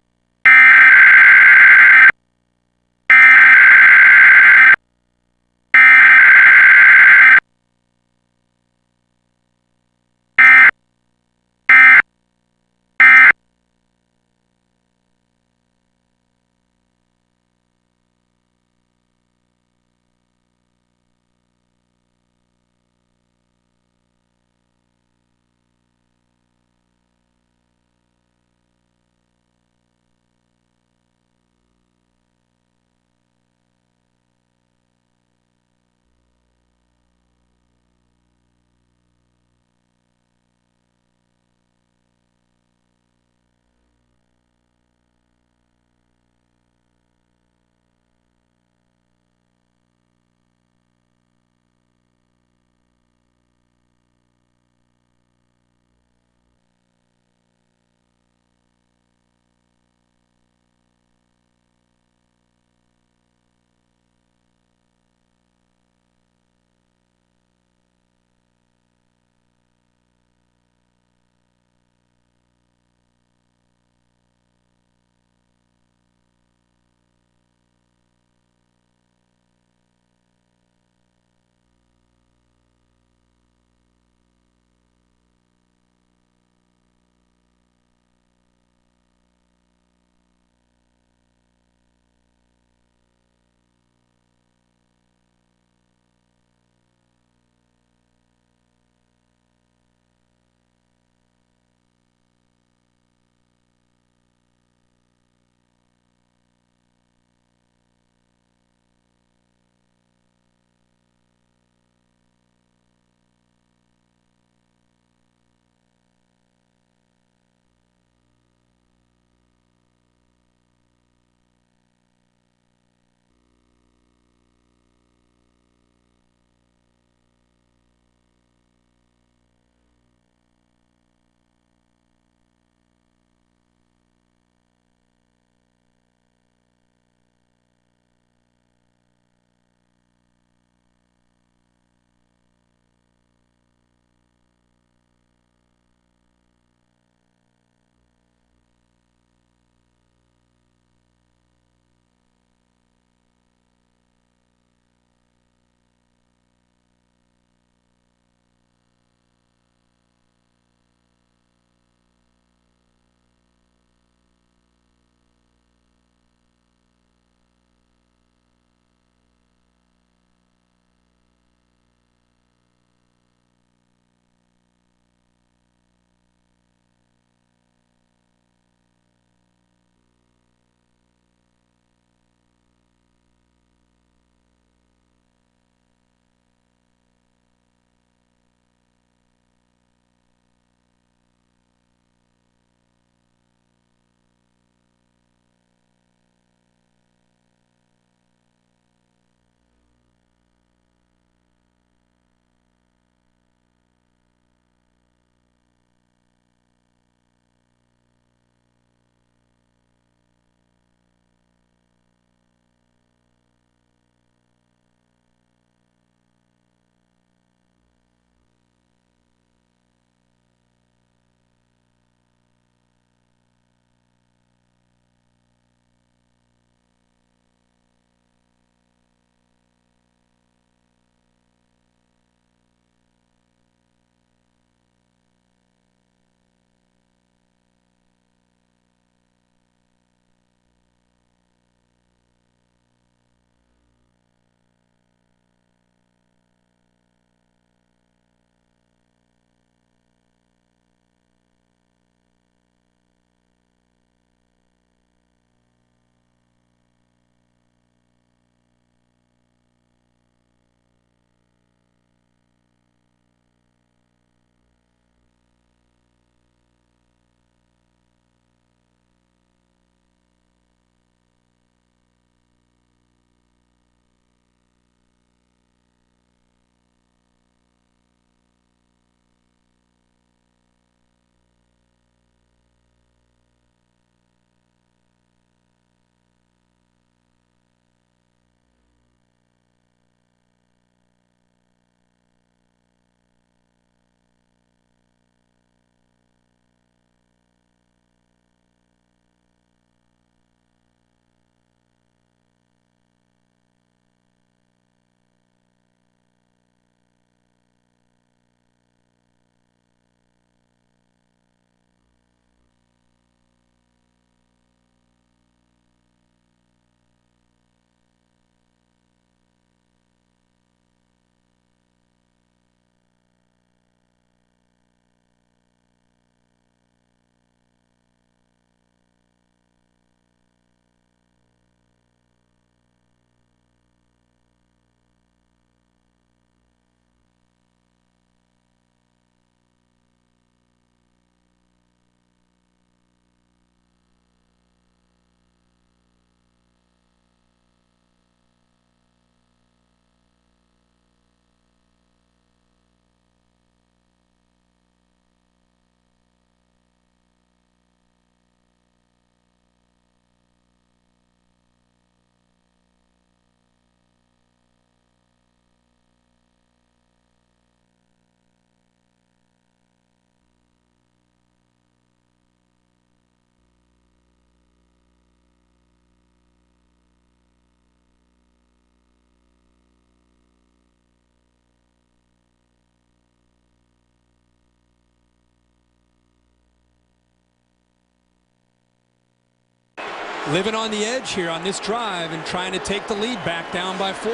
living on the edge here on this drive and trying to take the lead back down by 4.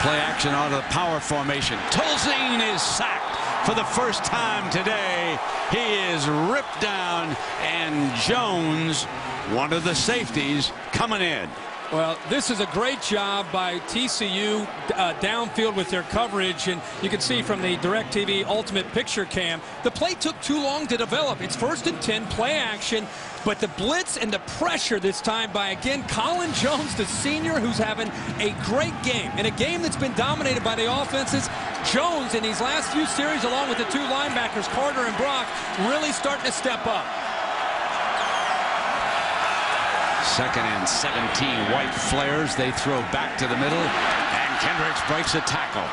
Play action out of the power formation. Tolzien is sacked for the first time today. He is ripped down, and Jones, one of the safeties, coming in. Well, this is a great job by TCU downfield with their coverage, and you can see from the DirecTV Ultimate Picture Cam, the play took too long to develop. It's 1st and 10, play action, but the blitz and the pressure this time by, again, Colin Jones, the senior, who's having a great game. In a game that's been dominated by the offenses, Jones in these last few series, along with the 2 linebackers, Carter and Brock, really starting to step up. 2nd and 17. White flares. They throw back to the middle, and Kendricks breaks a tackle.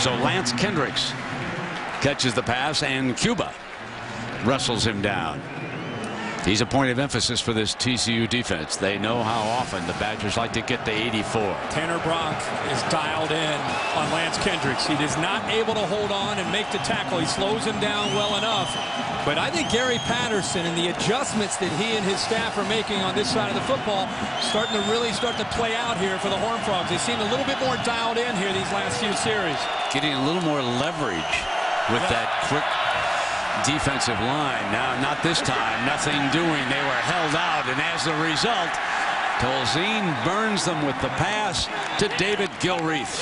So Lance Kendricks catches the pass, and Cuba wrestles him down. He's a point of emphasis for this TCU defense. They know how often the Badgers like to get to 84. Tanner Brock is dialed in on Lance Kendricks. He is not able to hold on and make the tackle. He slows him down well enough. But I think Gary Patterson and the adjustments that he and his staff are making on this side of the football starting to really play out here for the Horned Frogs. They seem a little bit more dialed in here these last few series. Getting a little more leverage with that quick defensive line. Now, not this time. Nothing doing. They were held out, and as a result, Tolzien burns them with the pass to David Gilreath.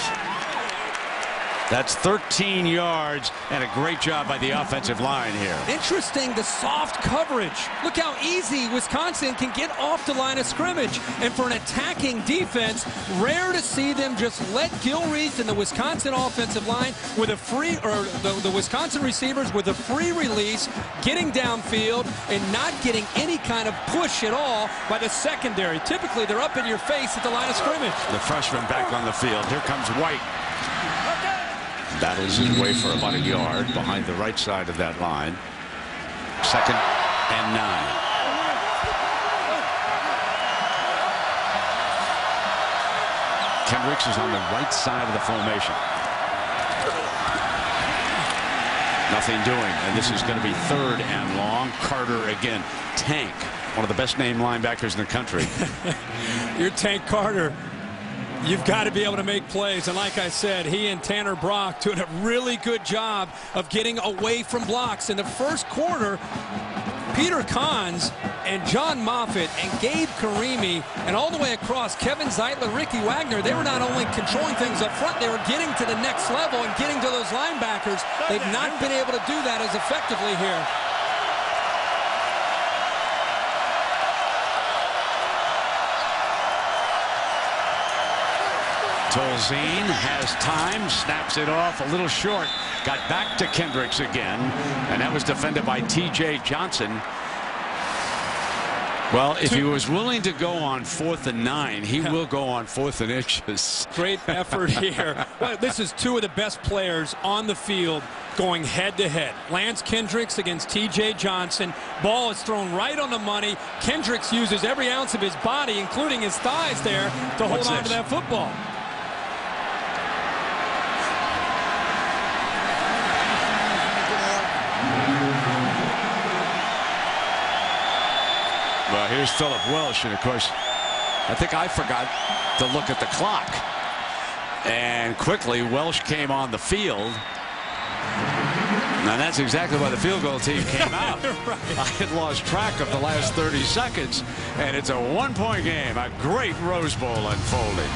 That's 13 yards, and a great job by the offensive line here. Interesting, the soft coverage. Look how easy Wisconsin can get off the line of scrimmage. And for an attacking defense, rare to see them just let Gilreath and the Wisconsin offensive line with a free, or the Wisconsin receivers with a free release, getting downfield and not getting any kind of push at all by the secondary. Typically, they're up in your face at the line of scrimmage. The freshman back on the field. Here comes White. Battles his way for about a yard behind the right side of that line. 2nd and 9. Kendricks is on the right side of the formation. Nothing doing, and this is going to be 3rd and long. Carter again. Tank, one of the best named linebackers in the country. You're Tank Carter. You've got to be able to make plays, and like I said, he and Tanner Brock doing a really good job of getting away from blocks. In the first quarter, Peter Kahns and John Moffitt and Gabe Karimi and all the way across Kevin Zeitler, Ricky Wagner, they were not only controlling things up front, they were getting to the next level and getting to those linebackers. They've not been able to do that as effectively here. Tolzien has time, snaps it off a little short, got back to Kendricks again, and that was defended by TJ Johnson. Well, if he was willing to go on 4th and 9, he will go on 4th and inches. Great effort here. Well, this is 2 of the best players on the field going head-to-head. Lance Kendricks against TJ Johnson. Ball is thrown right on the money. Kendricks uses every ounce of his body, including his thighs there, to hold on to that football. Well, here's Philip Welsh, and of course, I think I forgot to look at the clock. And quickly, Welsh came on the field. And that's exactly why the field goal team came out. Right. I had lost track of the last 30 seconds, and it's a 1-point game. A great Rose Bowl unfolding.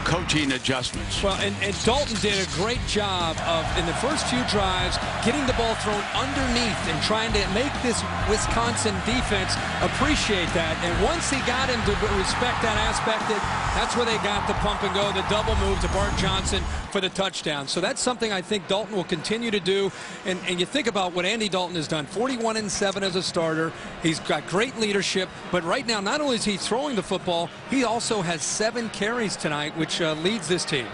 Coaching adjustments. Well, and Dalton did a great job of, in the first few drives, getting the ball thrown underneath and trying to make this Wisconsin defense appreciate that. And once he got him to respect that aspect, that's where they got the pump and go, the double move to Bart Johnson for the touchdown. So that's something I think Dalton will continue to do. And you think about what Andy Dalton has done, 41-7 as a starter. He's got great leadership, but right now, not only is he throwing the football, he also has 7 carries tonight, which leads this team.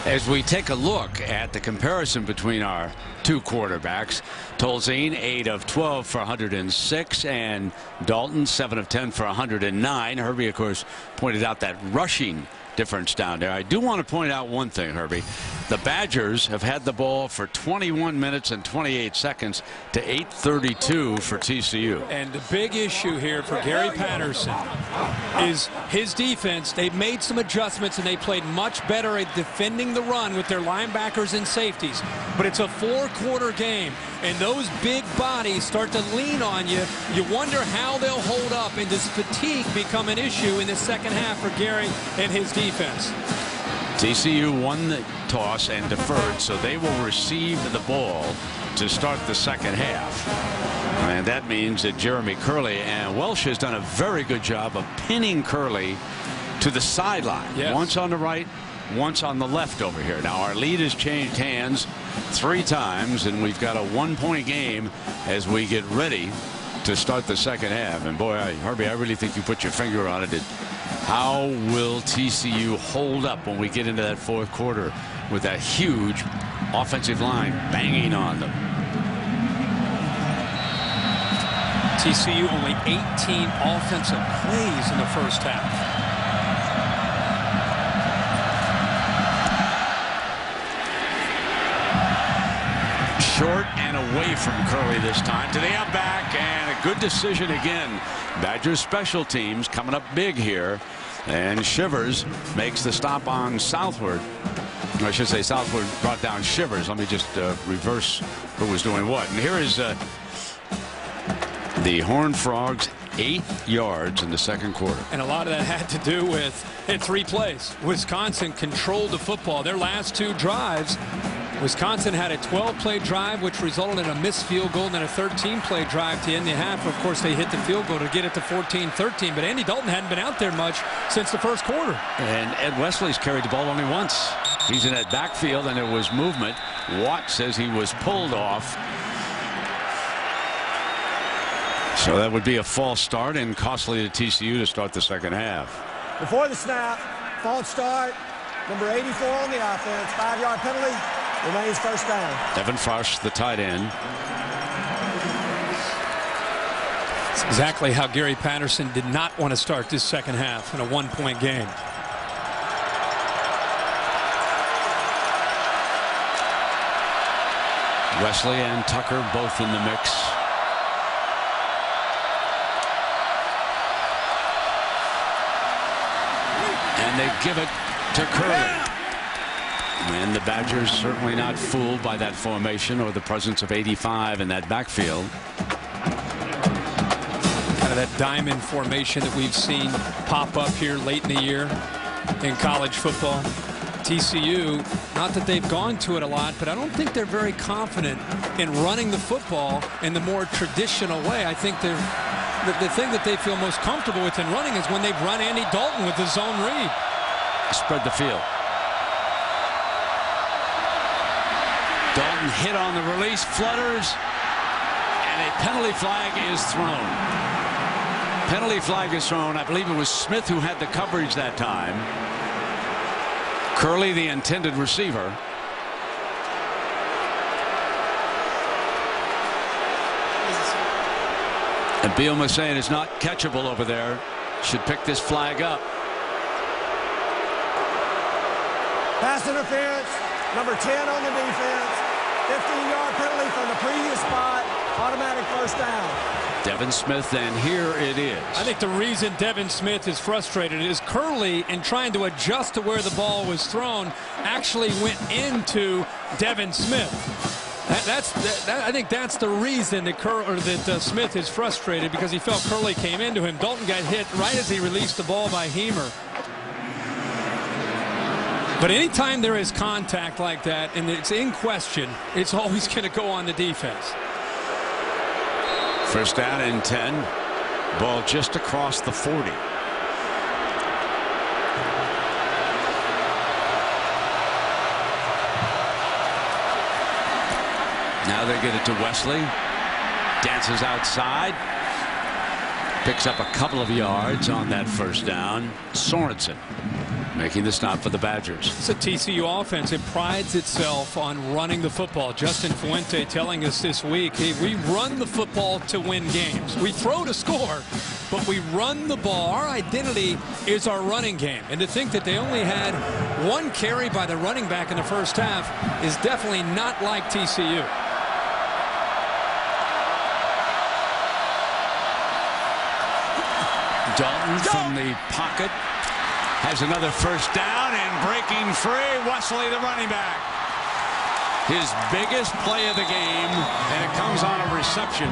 As we take a look at the comparison between our two quarterbacks, Tolzien 8 of 12 for 106 and Dalton 7 of 10 for 109. Herbie, of course, pointed out that rushing difference down there. I do want to point out one thing, Herbie. The Badgers have had the ball for 21 minutes and 28 seconds to 8:32 for TCU. And the big issue here for Gary Patterson is his defense. They've made some adjustments and they played much better at defending the run with their linebackers and safeties. But it's a four-quarter game, and those big bodies start to lean on you. You wonder how they'll hold up, and does fatigue become an issue in the second half for Gary and his defense? TCU won the toss and deferred, so they will receive the ball to start the second half. And that means that Jeremy Curley, and Welsh has done a very good job of pinning Curley to the sideline. Yes. Once on the right, once on the left over here. Now our lead has changed hands 3 times, and we've got a 1-point game as we get ready to start the second half. And boy, Herbie, I really think you put your finger on it. How will TCU hold up when we get into that fourth quarter with that huge offensive line banging on them? TCU only 18 offensive plays in the first half. Short and away from Curley this time to the outback, and a good decision again. Badgers special teams coming up big here, and Shivers makes the stop on Southward. I should say Southward brought down Shivers. Let me just reverse who was doing what. And here is the Horned Frogs, 8 yards in the second quarter. And a lot of that had to do with, in 3 plays, Wisconsin controlled the football. Their last 2 drives, Wisconsin had a 12-play drive, which resulted in a missed field goal, and then a 13-play drive to end the half. Of course, they hit the field goal to get it to 14-13, but Andy Dalton hadn't been out there much since the first quarter. And Ed Wesley's carried the ball only once. He's in that backfield, and there was movement. Watt says he was pulled off. So that would be a false start and costly to TCU to start the second half. Before the snap, false start, number 84 on the offense, 5-yard penalty, remains first down. Devin Frosch, the tight end. It's exactly how Gary Patterson did not want to start this second half in a 1-point game. Wesley and Tucker both in the mix. And they give it to Curley. And the Badgers certainly not fooled by that formation or the presence of 85 in that backfield. Kind of that diamond formation that we've seen pop up here late in the year in college football. TCU, not that they've gone to it a lot, but I don't think they're very confident in running the football in the more traditional way. I think the thing that they feel most comfortable with in running is when they've run Andy Dalton with the zone read. Spread the field. Dalton hit on the release, flutters, and a penalty flag is thrown. Penalty flag is thrown. I believe it was Smith who had the coverage that time. Curley, the intended receiver. And Bielema saying it's not catchable over there. Should pick this flag up. Pass interference, number 10 on the defense. 15-yard penalty from the previous spot. Automatic first down. Devin Smith, and here it is. I think the reason Devin Smith is frustrated is Curley, in trying to adjust to where the ball was thrown, actually went into Devin Smith. I think that's the reason that Smith is frustrated, because he felt Curley came into him. Dalton got hit right as he released the ball by Hemer. But anytime there is contact like that and it's in question, it's always going to go on the defense. First down and 10. Ball just across the 40. Now they get it to Wesley. Dances outside. Picks up a couple of yards on that first down. Sorensen making the stop for the Badgers. It's a TCU offense. It prides itself on running the football. Justin Fuente telling us this week, hey, we run the football to win games. We throw to score, but we run the ball. Our identity is our running game. And to think that they only had one carry by the running back in the first half is definitely not like TCU. Dalton from the pocket has another first down, and breaking free, Wesley, the running back. His biggest play of the game, and it comes on a reception,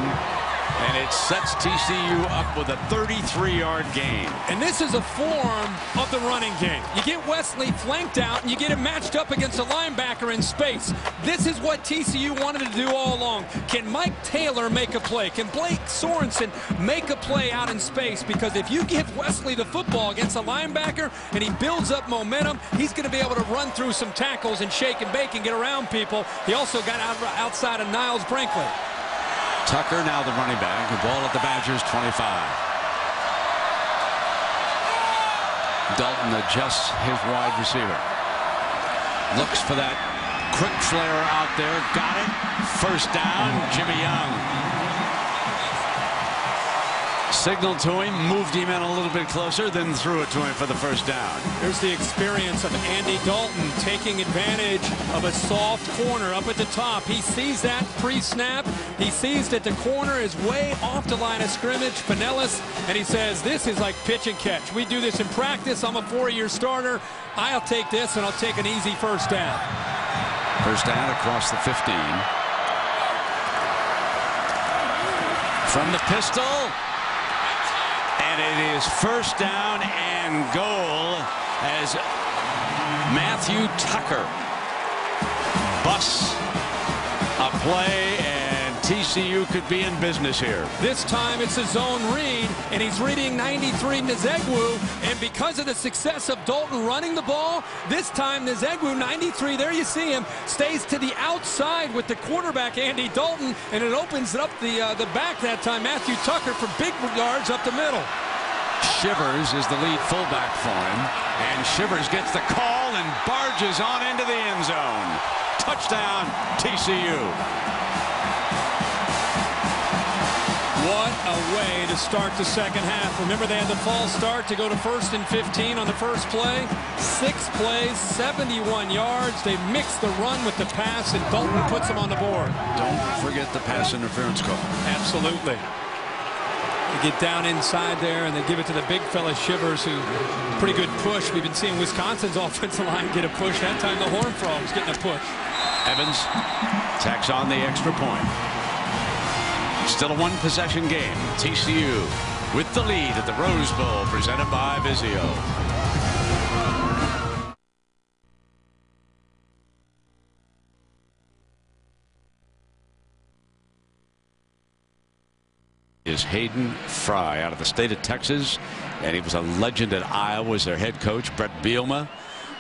and it sets TCU up with a 33-yard gain. And this is a form of the running game. You get Wesley flanked out, and you get him matched up against a linebacker in space. This is what TCU wanted to do all along. Can Mike Taylor make a play? Can Blake Sorensen make a play out in space? Because if you give Wesley the football against a linebacker and he builds up momentum, he's going to be able to run through some tackles and shake and bake and get around people. He also got outside of Niles Brinkley. Tucker now the running back. The ball at the Badgers 25. Dalton adjusts his wide receiver. Looks for that quick flare out there. Got it. First down. Jimmy Young. Signaled to him, moved him in a little bit closer, then threw it to him for the first down. Here's the experience of Andy Dalton taking advantage of a soft corner up at the top. He sees that pre-snap. He sees that the corner is way off the line of scrimmage, Pinellas, and he says, this is like pitch and catch. We do this in practice. I'm a 4-year starter. I'll take this, and I'll take an easy first down. First down across the 15. From the pistol. And it is first down and goal as Matthew Tucker busts a play, and TCU could be in business here. This time it's a zone read, and he's reading 93 Nzegwu, and because of the success of Dalton running the ball, this time Nzegwu, 93, there you see him, stays to the outside with the quarterback Andy Dalton, and it opens up the back that time. Matthew Tucker for big yards up the middle. Shivers is the lead fullback for him, and Shivers gets the call and barges on into the end zone. Touchdown, TCU. What a way to start the second half. Remember, they had the false start to go to 1st and 15 on the first play. 6 plays, 71 yards. They mix the run with the pass, and Dalton puts them on the board. Don't forget the pass interference call. Absolutely. They get down inside there, and they give it to the big fella Shivers, who pretty good push. We've been seeing Wisconsin's offensive line get a push. That time the Horned Frogs getting a push. Evans tacks on the extra point. Still a one-possession game. TCU with the lead at the Rose Bowl, presented by Vizio. Is Hayden Fry out of the state of Texas, and he was a legend at Iowa as their head coach. Brett Bielema,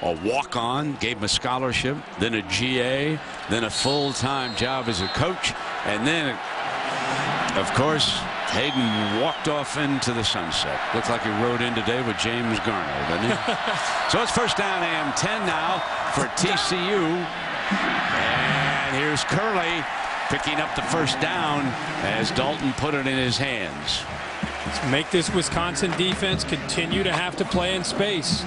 a walk-on, gave him a scholarship, then a GA, then a full-time job as a coach, and then, of course, Hayden walked off into the sunset. Looked like he rode in today with James Garner, didn't he? So it's first down and 10 now for TCU, and here's Curley picking up the first down as Dalton put it in his hands. Let's make this Wisconsin defense continue to have to play in space.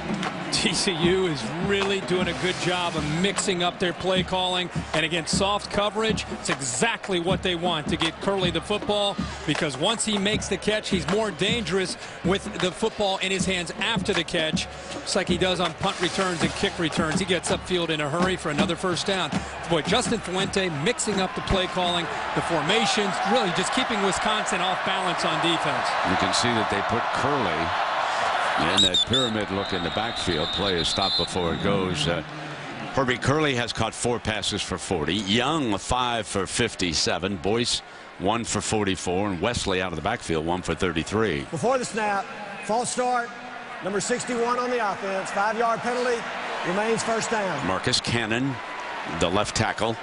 TCU is really doing a good job of mixing up their play calling, and against soft coverage, it's exactly what they want to get Curley the football, because once he makes the catch, he's more dangerous with the football in his hands after the catch, just like he does on punt returns and kick returns. He gets upfield in a hurry for another first down. Boy, Justin Fuente mixing up the play calling, the formations, really just keeping Wisconsin off balance on defense. You can see that they put Curley in that pyramid look in the backfield. Play is stopped before it goes. Herbie Curley has caught 4 passes for 40. Young 5 for 57. Boyce 1 for 44, and Wesley out of the backfield 1 for 33. Before the snap, false start, number 61 on the offense, 5-yard penalty, remains first down. Marcus Cannon, the left tackle.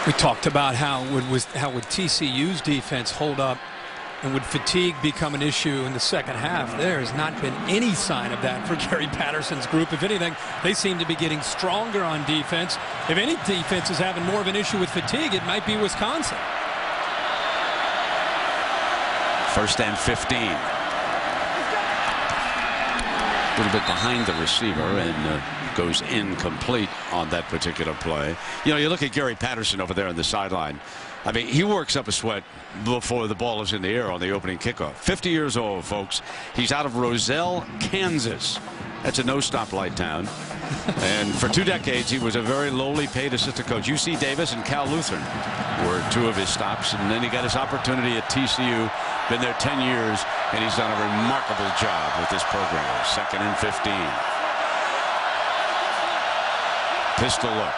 We talked about how would TCU's defense hold up, and would fatigue become an issue in the second half. There has not been any sign of that for Gary Patterson's group. If anything, they seem to be getting stronger on defense. If any defense is having more of an issue with fatigue, it might be Wisconsin. 1st and 15. A little bit behind the receiver and goes incomplete on that particular play. You know, you look at Gary Patterson over there on the sideline. I mean, he works up a sweat before the ball is in the air on the opening kickoff. 50 years old, folks. He's out of Roselle, Kansas. That's a no-stoplight town. And for 2 decades, he was a very lowly paid assistant coach. UC Davis and Cal Lutheran were 2 of his stops. And then he got his opportunity at TCU. Been there 10 years, and he's done a remarkable job with this program. 2nd and 15. Pistol look.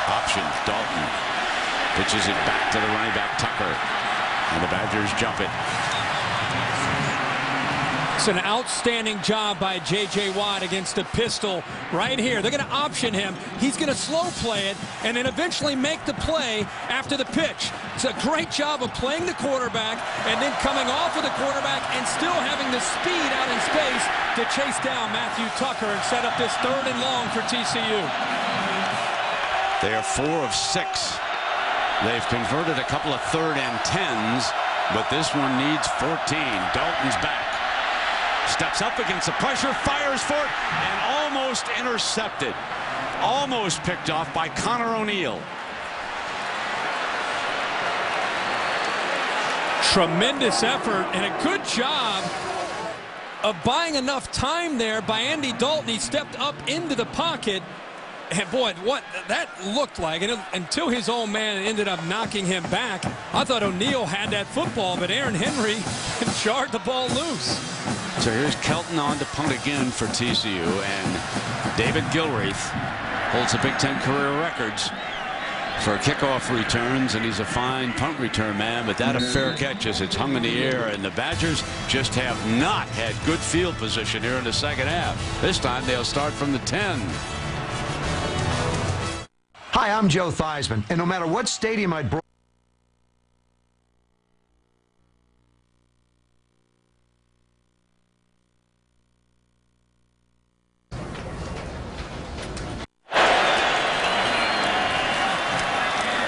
Option, Dalton pitches it back to the running back Tucker, and the Badgers jump it. It's an outstanding job by J.J. Watt against the pistol right here. They're going to option him. He's going to slow play it and then eventually make the play after the pitch. It's a great job of playing the quarterback and then coming off of the quarterback and still having the speed out in space to chase down Matthew Tucker and set up this 3rd and long for TCU. They are 4 of 6. They've converted a couple of 3rd and 10s, but this one needs 14. Dalton's back. Steps up against the pressure, fires for it, and almost intercepted. Almost picked off by Connor O'Neill. Tremendous effort and a good job of buying enough time there by Andy Dalton. He stepped up into the pocket. And boy, what that looked like, and until his own man ended up knocking him back, I thought O'Neill had that football, but Aaron Henry jarred the ball loose. So here's Kelton on to punt again for TCU, and David Gilreath holds the Big Ten career records for kickoff returns, and he's a fine punt return man, but that a fair catch as it's hung in the air, and the Badgers just have not had good field position here in the second half. This time they'll start from the 10. Hi, I'm Joe Theismann, and no matter what stadium I brought.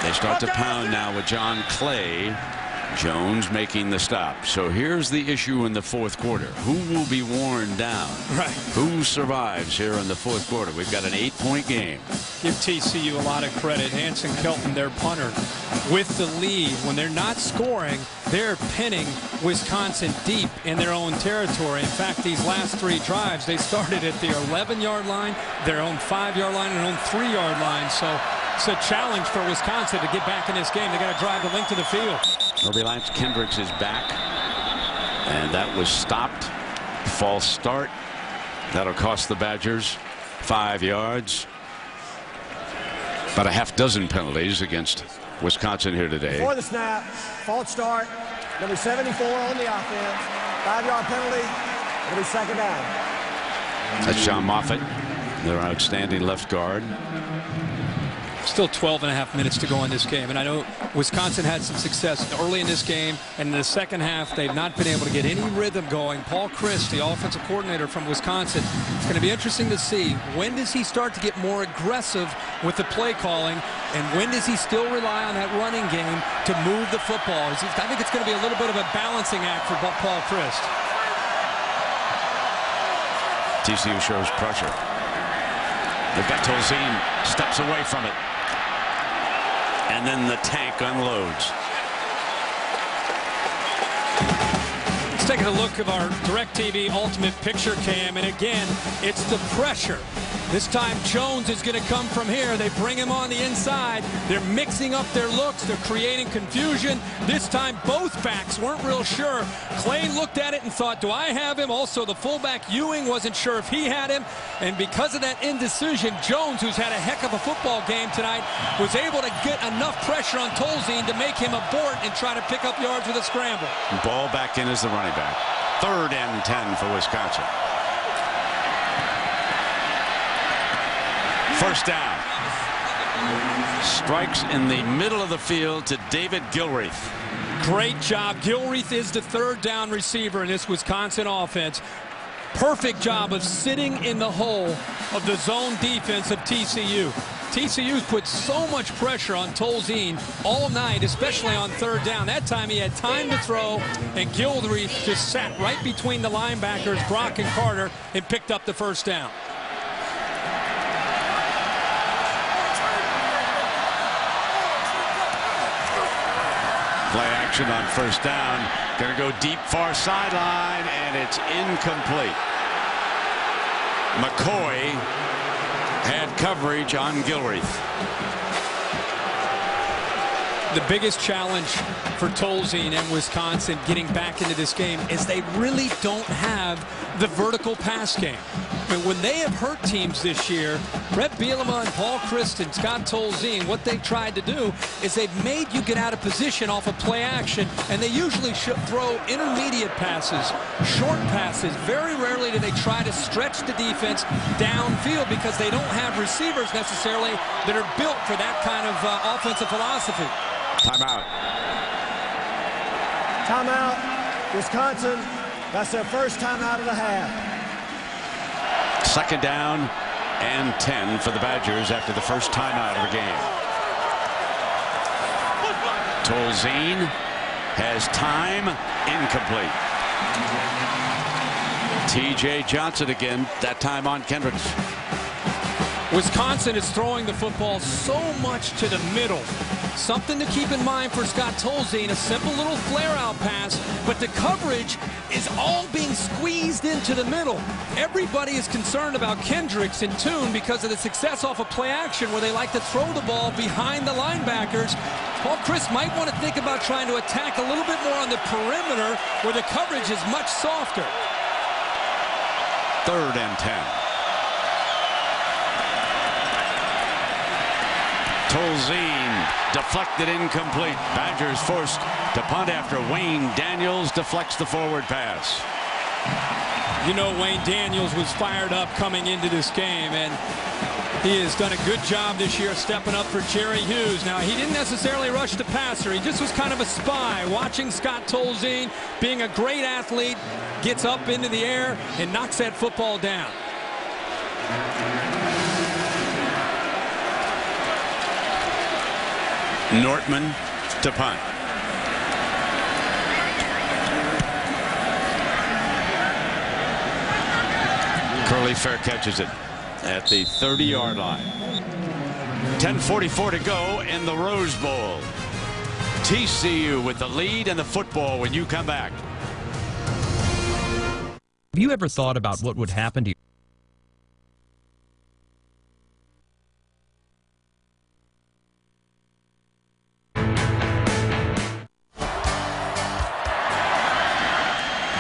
They start to pound now with John Clay. Jones making the stop. So here's the issue in the 4th quarter. Who will be worn down? Right. Who survives here in the 4th quarter? We've got an 8-point game. Give TCU a lot of credit. Hanson Kelton, their punter, with the lead. When they're not scoring, they're pinning Wisconsin deep in their own territory. In fact, these last 3 drives, they started at their 11-yard line, their own 5-yard line, and their own 3-yard line. So it's a challenge for Wisconsin to get back in this game. They got to drive the length of the field. Herbie Lance Kendricks is back, and that was stopped. False start. That'll cost the Badgers 5 yards. About a half dozen penalties against Wisconsin here today. Before the snap, false start, number 74 on the offense, 5-yard penalty. It'll be 2nd down. That's John Moffitt, their outstanding left guard. Still 12.5 minutes to go in this game, and I know Wisconsin had some success early in this game, and in the second half they've not been able to get any rhythm going. Paul Chryst, the offensive coordinator from Wisconsin, it's going to be interesting to see when does he start to get more aggressive with the play calling, and when does he still rely on that running game to move the football. I think it's going to be a little bit of a balancing act for Paul Chryst. TCU shows pressure. They've got Tolzien, steps away from it. And then the tank unloads. Let's take a look at our DirecTV Ultimate Picture Cam, and again, it's the pressure. This time Jones is going to come from here. They bring him on the inside. They're mixing up their looks. They're creating confusion. This time both backs weren't real sure. Clay looked at it and thought, do I have him? Also, the fullback Ewing wasn't sure if he had him. And because of that indecision, Jones, who's had a heck of a football game tonight, was able to get enough pressure on Tolzien to make him abort and try to pick up yards with a scramble. Ball back in as the running back. 3rd and 10 for Wisconsin. First down. Strikes in the middle of the field to David Gilreath. Great job. Gilreath is the third down receiver in this Wisconsin offense. Perfect job of sitting in the hole of the zone defense of TCU. TCU's put so much pressure on Tolzien all night, especially on third down. That time he had time to throw, and Gilreath just sat right between the linebackers, Brock and Carter, and picked up the first down. Play action on first down. Going to go deep far sideline, and it's incomplete. McCoy had coverage on Gilreath. The biggest challenge for Tolzien and Wisconsin getting back into this game is they really don't have the vertical pass game. I mean, when they have hurt teams this year, Brett Bielema and Paul Christ and Scott Tolzien, what they tried to do is they've made you get out of position off of play action, and they usually throw intermediate passes, short passes. Very rarely do they try to stretch the defense downfield because they don't have receivers necessarily that are built for that kind of offensive philosophy. Timeout. Timeout. Wisconsin. That's their first timeout of the half. Second down and 10 for the Badgers after the first timeout of the game. Tolzien has time. Incomplete. TJ Johnson again, that time on Kendricks. Wisconsin is throwing the football so much to the middle. Something to keep in mind for Scott Tolzien, a simple little flare-out pass, but the coverage is all being squeezed into the middle. Everybody is concerned about Kendricks and Tune because of the success off of play action where they like to throw the ball behind the linebackers. Paul Christ might want to think about trying to attack a little bit more on the perimeter where the coverage is much softer. Third and 10. Tolzien deflected, incomplete. Badgers forced to punt after Wayne Daniels deflects the forward pass. You know, Wayne Daniels was fired up coming into this game, and he has done a good job this year stepping up for Jerry Hughes. Now, he didn't necessarily rush the passer. He just was kind of a spy, watching Scott Tolzien, being a great athlete, gets up into the air and knocks that football down. Nortman to punt. Curly Fair catches it at the 30-yard line. 10:44 to go in the Rose Bowl. TCU with the lead and the football when you come back. Have you ever thought about what would happen to you?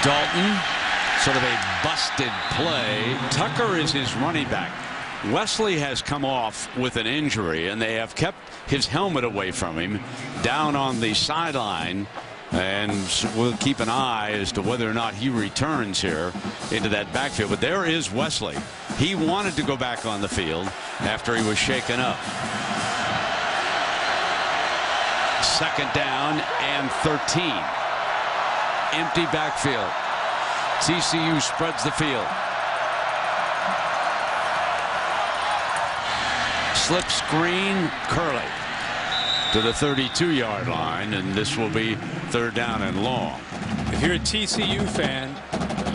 Dalton, sort of a busted play. Tucker is his running back. Wesley has come off with an injury, and they have kept his helmet away from him down on the sideline, and we'll keep an eye as to whether or not he returns here into that backfield. But there is Wesley. He wanted to go back on the field after he was shaken up. Second down and 13. Empty backfield. TCU spreads the field. Slip screen, Curley to the 32-yard line, and this will be third down and long. If you're a TCU fan,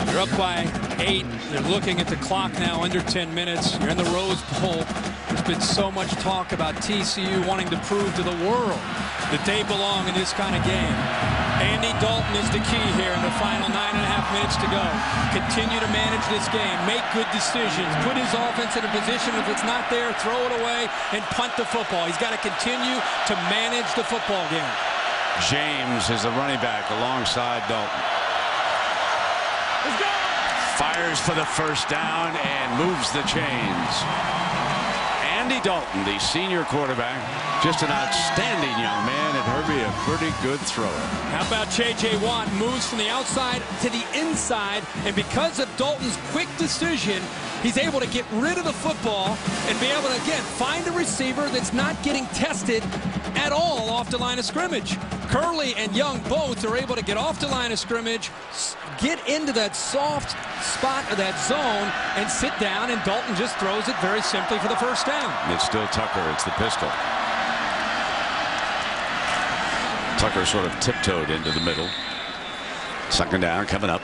you're up by 8. They're looking at the clock now, under 10 minutes. You're in the Rose Bowl. There's been so much talk about TCU wanting to prove to the world that they belong in this kind of game. Andy Dalton is the key here in the final 9.5 minutes to go. Continue to manage this game, make good decisions, put his offense in a position, if it's not there, throw it away and punt the football. He's got to continue to manage the football game. James is the running back alongside Dalton. Fires for the first down and moves the chains. And Andy Dalton, the senior quarterback, just an outstanding young man, and Herbie a pretty good thrower. How about J.J. Watt moves from the outside to the inside, and because of Dalton's quick decision, he's able to get rid of the football and be able to, again, find a receiver that's not getting tested at all off the line of scrimmage. Curley and Young both are able to get off the line of scrimmage, get into that soft spot or that zone, and sit down, and Dalton just throws it very simply for the first down. It's still Tucker. It's the pistol. Tucker sort of tiptoed into the middle. Second down coming up.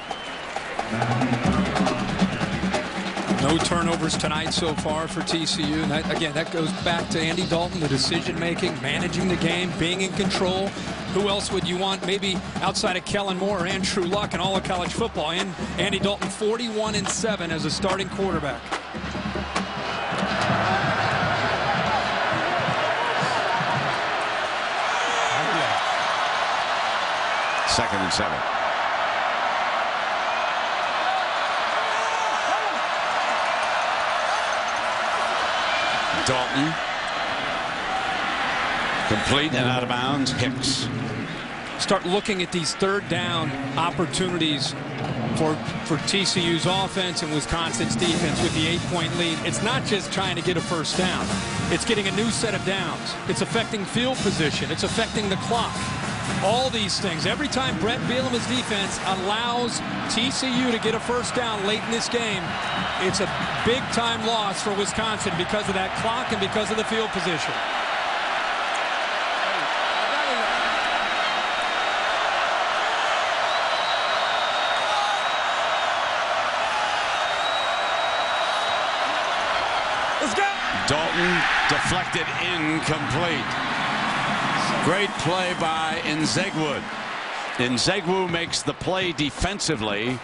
No turnovers tonight so far for TCU. And that goes back to Andy Dalton, the decision making, managing the game, being in control. Who else would you want maybe outside of Kellen Moore or Andrew Luck in all of college football? And Andy Dalton 41-7 as a starting quarterback. Second and 7. Dalton. Complete and out of bounds. Hicks. Start looking at these third down opportunities for TCU's offense and Wisconsin's defense with the 8-point lead. It's not just trying to get a first down. It's getting a new set of downs. It's affecting field position. It's affecting the clock. All these things. Every time Brett Bielema's defense allows TCU to get a first down late in this game, it's a big-time loss for Wisconsin because of that clock and because of the field position. Let's go! Dalton deflected, incomplete. Great play by Nzegwu. Nzegwu makes the play defensively,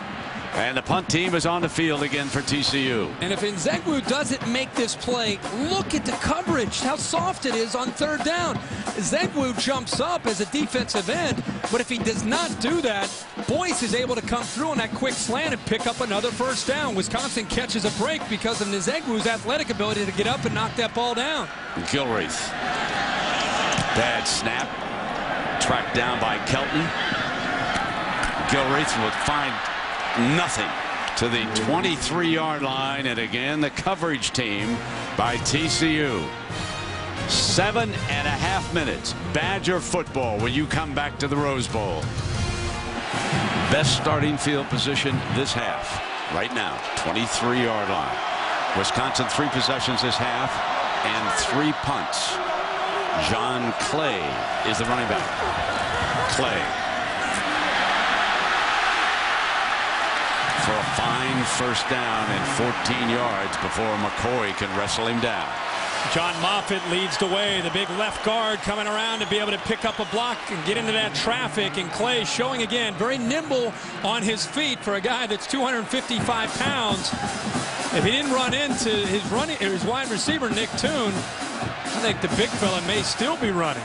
and the punt team is on the field again for TCU. And if Nzegwu doesn't make this play, look at the coverage, how soft it is on third down. Nzegwu jumps up as a defensive end, but if he does not do that, Boyce is able to come through on that quick slant and pick up another first down. Wisconsin catches a break because of Nzegwu's athletic ability to get up and knock that ball down. Gilreath. Bad snap. Tracked down by Kelton. Gilreath would find nothing to the 23-yard line, and again the coverage team by TCU. 7.5 minutes. Badger football when you come back to the Rose Bowl. Best starting field position this half right now, 23-yard line. Wisconsin 3 possessions this half and 3 punts. John Clay is the running back. Clay for a fine first down and 14 yards before McCoy can wrestle him down. John Moffitt leads the way, the big left guard coming around to be able to pick up a block and get into that traffic, and Clay showing again very nimble on his feet for a guy that's 255 pounds. If he didn't run into his wide receiver Nick Toon, I think the big fella may still be running.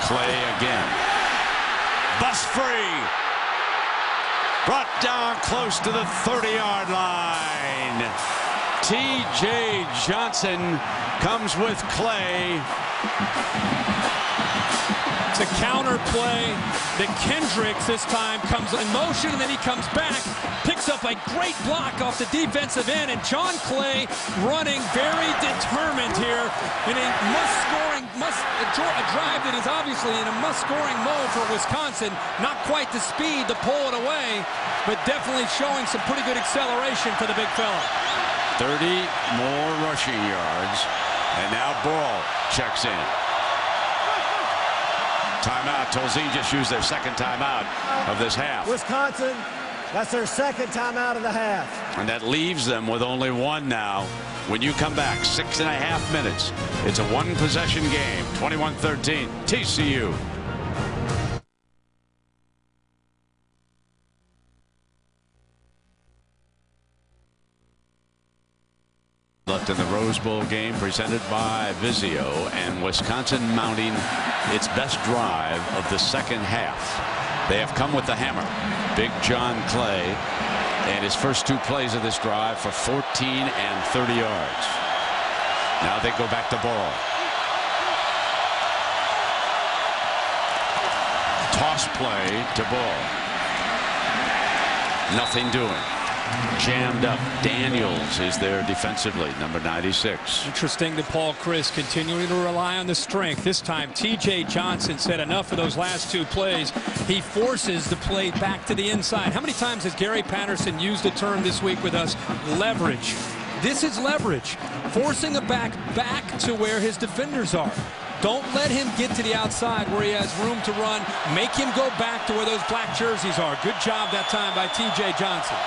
Clay again. Bust free. Brought down close to the 30-yard line. T.J. Johnson comes with Clay. It's a counter play that Kendricks this time comes in motion, and then he comes back, picks up a great block off the defensive end, and John Clay running very determined here in a a drive that is obviously in a must-scoring mode for Wisconsin. Not quite the speed to pull it away, but definitely showing some pretty good acceleration for the big fella. 30 more rushing yards, and now Ball checks in. Timeout. Tolzien just used their second timeout of this half. Wisconsin, that's their second timeout of the half. And that leaves them with only one now. When you come back, 6.5 minutes. It's a one-possession game. 21-13, TCU. left in the Rose Bowl game presented by Vizio, and Wisconsin mounting its best drive of the second half. They have come with the hammer. Big John Clay and his first 2 plays of this drive for 14 and 30 yards. Now they go back to ball. Toss play to ball. Nothing doing. Jammed up. Daniels is there defensively, number 96. Interesting that Paul Chryst continuing to rely on the strength. This time T.J. Johnson said enough of those last 2 plays. He forces the play back to the inside. How many times has Gary Patterson used a term this week with us? Leverage. This is leverage. Forcing a back to where his defenders are. Don't let him get to the outside where he has room to run. Make him go back to where those black jerseys are. Good job that time by T.J. Johnson.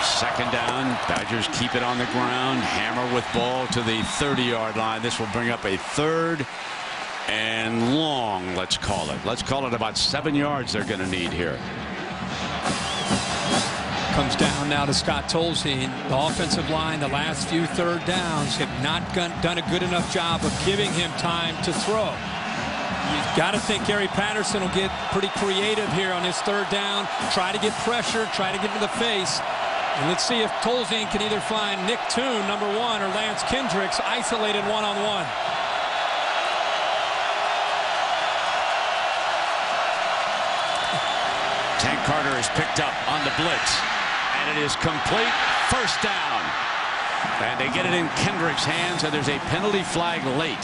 Second down. Badgers keep it on the ground. Hammer with ball to the 30-yard line. This will bring up a 3rd and long, let's call it. Let's call it about 7 yards they're going to need here. Comes down now to Scott Tolzien. The offensive line, the last few 3rd downs have not done a good enough job of giving him time to throw. You've got to think Gary Patterson will get pretty creative here on his 3rd down. Try to get pressure, try to get in the face. And let's see if Tolzien can either find Nick Toon, number 1, or Lance Kendricks isolated one-on-one. Tank Carter is picked up on the blitz, and it is complete. First down. And they get it in Kendricks' hands, and there's a penalty flag late.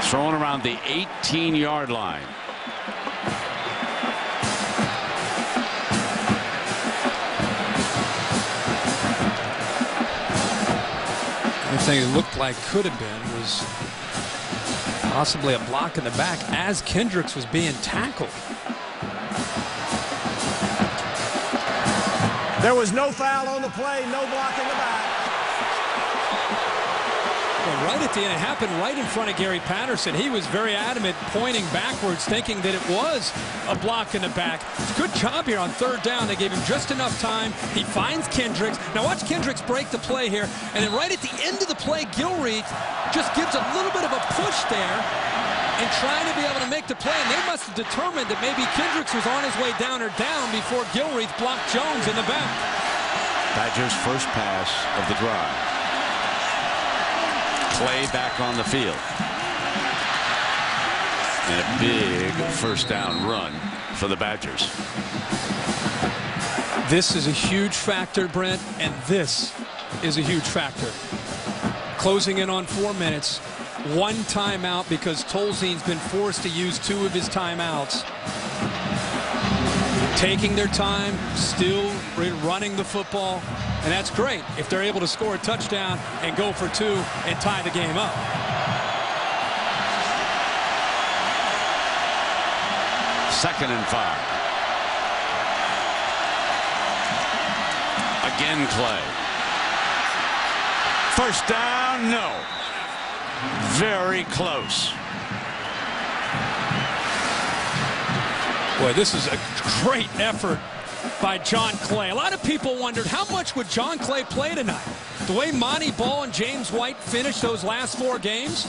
Thrown around the 18-yard line. The thing it looked like could have been was possibly a block in the back as Kendricks was being tackled. There was no foul on the play, no block in the back. Well, right at the end, it happened right in front of Gary Patterson. He was very adamant, pointing backwards, thinking that it was a block in the back. Good job here on 3rd down. They gave him just enough time. He finds Kendricks. Now watch Kendricks break the play here. And then right at the end of the play, Gilreath just gives a little bit of a push there and trying to be able to make the play. And they must have determined that maybe Kendricks was on his way down or down before Gilreath blocked Jones in the back. Badgers' first pass of the drive. Clay back on the field. And a big first down run for the Badgers. This is a huge factor, Brent, and this is a huge factor. Closing in on 4 minutes. 1 timeout because Tolzien's been forced to use 2 of his timeouts. Taking their time, still running the football, and that's great if they're able to score a touchdown and go for 2 and tie the game up. Second and 5. Again, Clay. First down, no. Very close. Boy, this is a great effort by John Clay. A lot of people wondered how much would John Clay play tonight. The way Monty Ball and James White finished those last 4 games,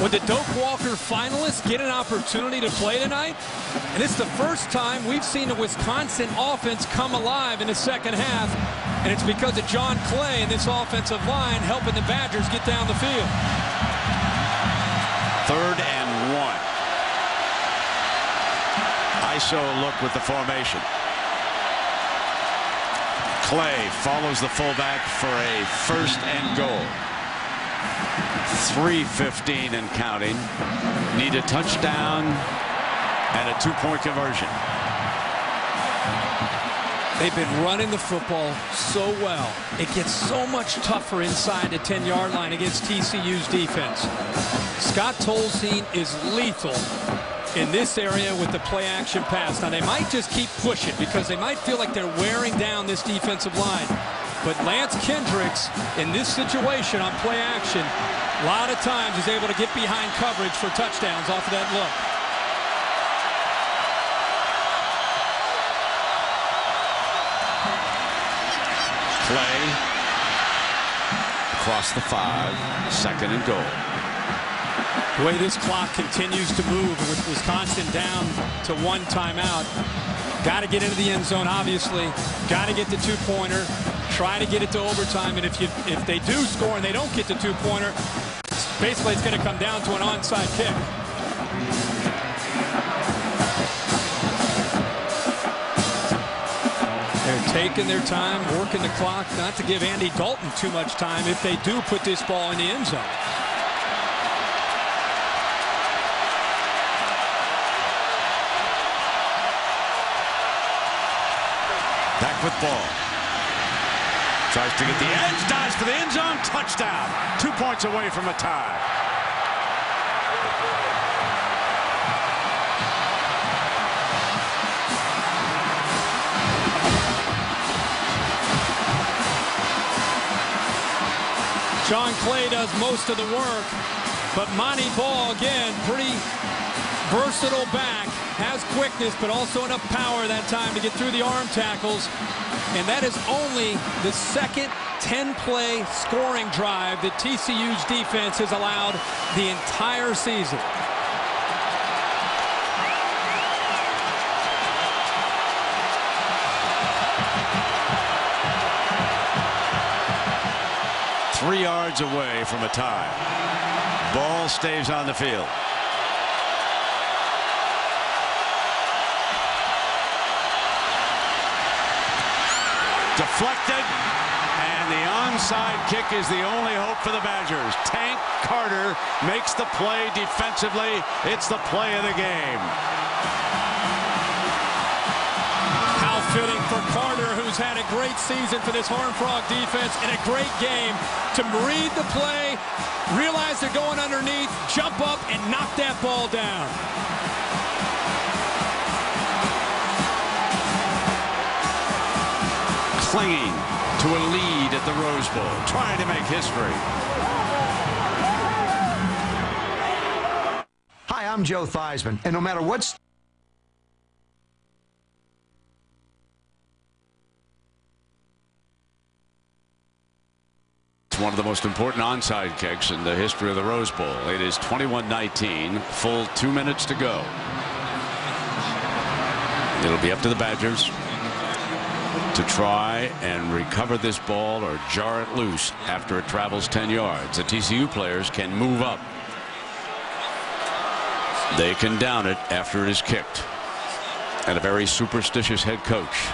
would the Doak Walker finalists get an opportunity to play tonight? And it's the first time we've seen the Wisconsin offense come alive in the second half, and it's because of John Clay and this offensive line helping the Badgers get down the field. 3rd and 1. ISO look with the formation. Clay follows the fullback for a first and goal. 3:15 and counting. Need a touchdown and a 2-point conversion. They've been running the football so well. It gets so much tougher inside the 10-yard line against TCU's defense. Scott Tolzien is lethal in this area with the play-action pass. Now, they might just keep pushing because they might feel like they're wearing down this defensive line. But Lance Kendricks, in this situation on play-action, a lot of times is able to get behind coverage for touchdowns off of that look. Play across the 5, 2nd and goal. The way this clock continues to move with Wisconsin down to 1 timeout. Got to get into the end zone, obviously. Got to get the 2-pointer. Try to get it to overtime. And if they do score and they don't get the 2-pointer, basically it's going to come down to an onside kick. They're taking their time, working the clock, not to give Andy Dalton too much time if they do put this ball in the end zone. Back with ball. Tries to get the edge, dives for the end zone, touchdown. 2 points away from a tie. John Clay does most of the work, but Monty Ball, again, pretty versatile back, has quickness, but also enough power that time to get through the arm tackles. And that is only the second 10-play scoring drive that TCU's defense has allowed the entire season. Three yards away from a tie. Ball stays on the field. Deflected, and the onside kick is the only hope for the Badgers. Tank Carter makes the play defensively. It's the play of the game. How fitting for Carter, who's had a great season for this Horned Frog defense and a great game, to read the play, realize they're going underneath, jump up, and knock that ball down. Clinging to a lead at the Rose Bowl, trying to make history. Hi, I'm Joe Theismann, and no matter what's one of the most important onside kicks in the history of the Rose Bowl. It is 21-19, full 2 minutes to go. It'll be up to the Badgers to try and recover this ball or jar it loose after it travels 10 yards. The TCU players can move up. They can down it after it is kicked. And a very superstitious head coach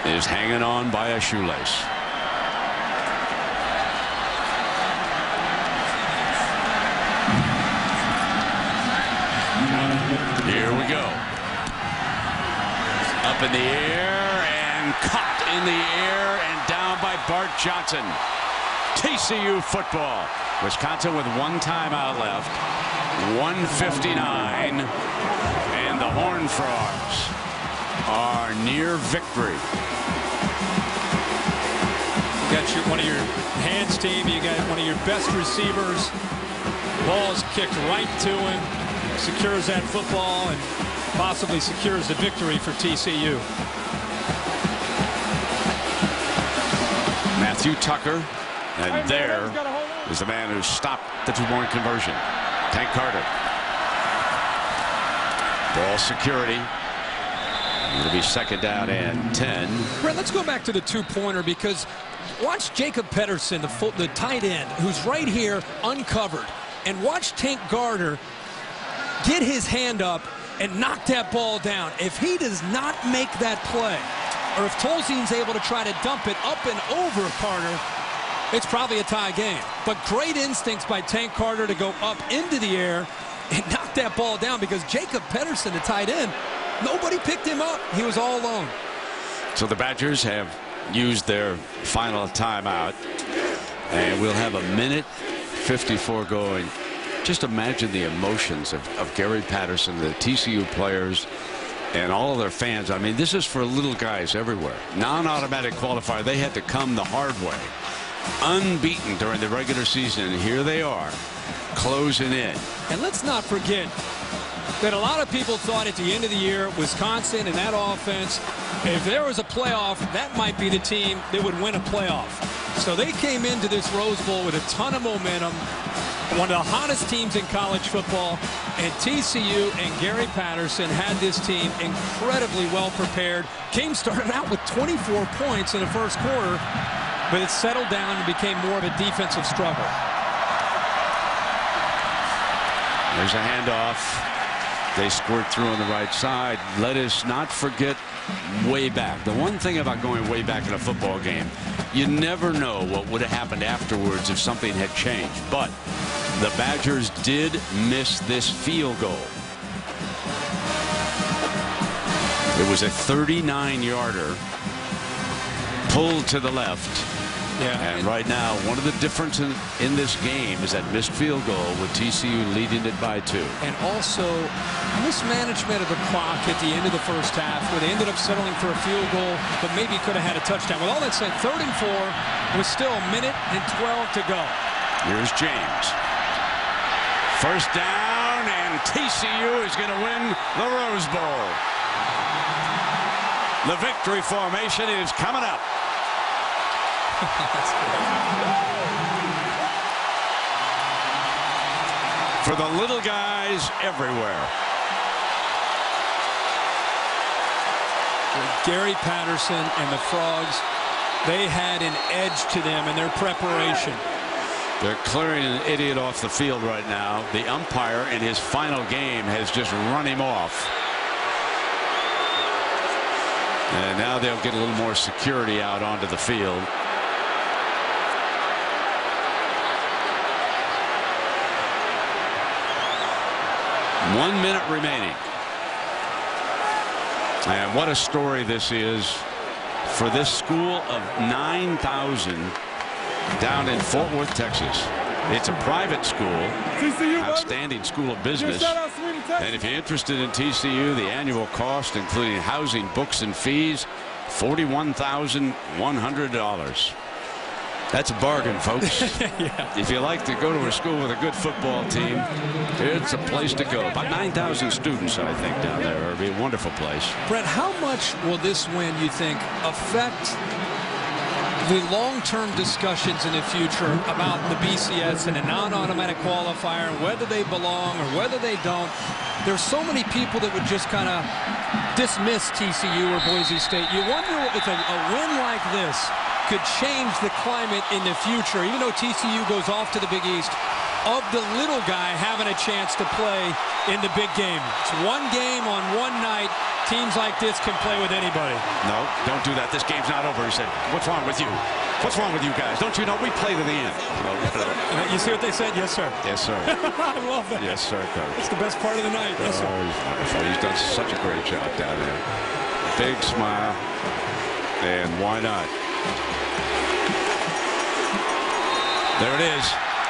is hanging on by a shoelace. Here we go. Up in the air and caught in the air and down by Bart Johnson. TCU football. Wisconsin with 1 timeout left. 1:59. And the Horned Frogs are near victory. You got one of your hands team. You got one of your best receivers. Ball's kicked right to him. Secures that football and possibly secures the victory for TCU. Matthew Tucker, and there is the man who stopped the 2-point conversion. Tank Carter. Ball security. It'll be 2nd down and 10. Brett, let's go back to the 2-pointer, because watch Jacob Pedersen, the tight end, who's right here uncovered, and watch Tank Carter get his hand up and knock that ball down. If he does not make that play, or if Tolzien's able to try to dump it up and over Carter, it's probably a tie game. But great instincts by Tank Carter to go up into the air and knock that ball down, because Jacob Pedersen, the tight end, nobody picked him up. He was all alone. So the Badgers have used their final timeout, and we'll have 1:54 going. Just imagine the emotions of Gary Patterson, the TCU players, and all of their fans. I mean, this is for little guys everywhere. Non-automatic qualifier. They had to come the hard way. Unbeaten during the regular season, and here they are, closing in. And let's not forget that a lot of people thought at the end of the year, Wisconsin and that offense If there was a playoff, that might be the team that would win a playoff. So they came into this Rose Bowl with a ton of momentum, one of the hottest teams in college football, and TCU and Gary Patterson had this team incredibly well prepared. Game started out with 24 points in the first quarter, but it settled down and became more of a defensive struggle. There's a handoff. They squirt through on the right side. Let us not forget way back. The one thing about going way back in a football game, you never know what would have happened afterwards if something had changed. But the Badgers did miss this field goal. It was a 39-yarder pulled to the left. Yeah, and right now, one of the differences in this game is that missed field goal with TCU leading it by 2. And also mismanagement of the clock at the end of the first half, where they ended up settling for a field goal, but maybe could have had a touchdown. With all that said, 3rd and 4 with still a minute and 12 to go. Here's James. First down, and TCU is going to win the Rose Bowl. The victory formation is coming up. For the little guys everywhere. Gary Patterson and the Frogs, they had an edge to them in their preparation. They're clearing an idiot off the field right now. The umpire in his final game has just run him off. And now they'll get a little more security out onto the field. One minute remaining. And what a story this is for this school of 9,000 down in Fort Worth, Texas. It's a private school, outstanding school of business. And if you're interested in TCU, the annual cost, including housing, books, and fees, $41,100. That's a bargain, folks. Yeah. If you like to go to a school with a good football team, it's a place to go. About 9,000 students, I think, down there. It'll be a wonderful place. Brett, how much will this win, you think, affect the long-term discussions in the future about the BCS and a non-automatic qualifier and whether they belong or whether they don't? There's so many people that would just kind of dismiss TCU or Boise State. You wonder if a win like this could change the climate in the future, even though TCU goes off to the Big East, of the little guy having a chance to play in the big game. It's one game on one night. Teams like this can play with anybody. No, don't do that. This game's not over. He said, what's wrong with you? What's wrong with you guys? Don't you know we play to the end? You see what they said? Yes, sir. Yes, sir. I love that. Yes, sir, Coach. It's the best part of the night. Yes, sir. He's done such a great job down there. Big smile. And why not? There it is.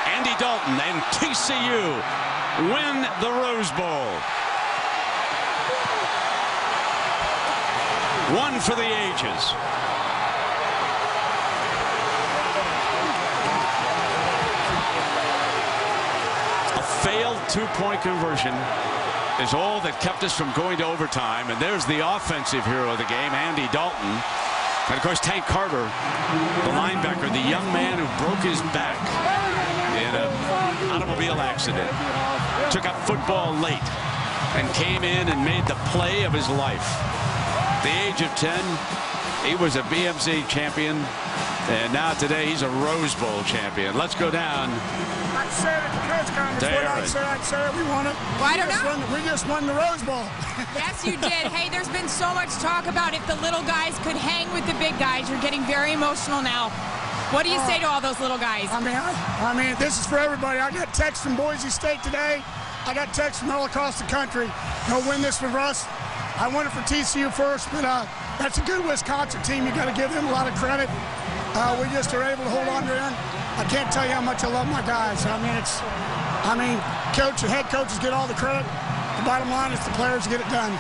Andy Dalton and TCU win the Rose Bowl. One for the ages. A failed two-point conversion is all that kept us from going to overtime. And there's the offensive hero of the game, Andy Dalton. And, of course, Tank Carter, the linebacker, the young man who broke his back in an automobile accident, took up football late and came in and made the play of his life. At the age of 10, he was a BMC champion, and now today he's a Rose Bowl champion. Let's go down. I said at the press conference, what I said, we won it. Well, I don't know. We just won the Rose Bowl. Yes, you did. Hey, there's been so much talk about if the little guys could hang with the big guys. You're getting very emotional now. What do you say to all those little guys? I mean, this is for everybody. I got texts from Boise State today. I got texts from all across the country. They'll win this for us. I won it for TCU first, but that's a good Wisconsin team. You got to give them a lot of credit. We just are able to hold on to them. I can't tell you how much I love my guys. Coach and head coaches get all the credit. The bottom line is the players get it done.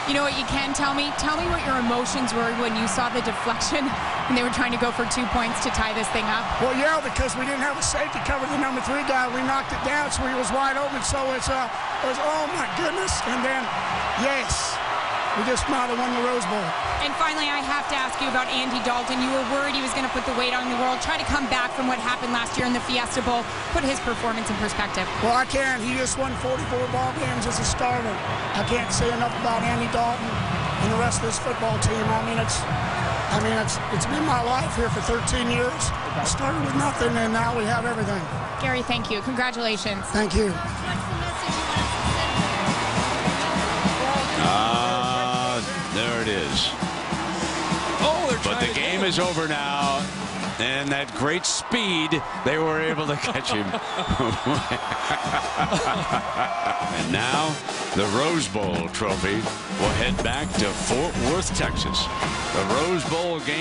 You know what you can tell me? Tell me what your emotions were when you saw the deflection and they were trying to go for 2 points to tie this thing up. Well, yeah, because we didn't have a safety cover the number 3 guy. We knocked it down so he was wide open. So it was oh my goodness. And then, yes, We just might have won the Rose Bowl. And finally, I have to ask you about Andy Dalton. You were worried he was going to put the weight on the world, try to come back from what happened last year in the Fiesta Bowl, put his performance in perspective. Well, I can't. He just won 44 ball games as a starter. I can't say enough about Andy Dalton and the rest of this football team. It's been my life here for 13 years. I started with nothing, and now we have everything. Gary, thank you. Congratulations. Thank you. There it is. But the game is over now. And that great speed, they were able to catch him. And now the Rose Bowl trophy will head back to Fort Worth, Texas. The Rose Bowl game.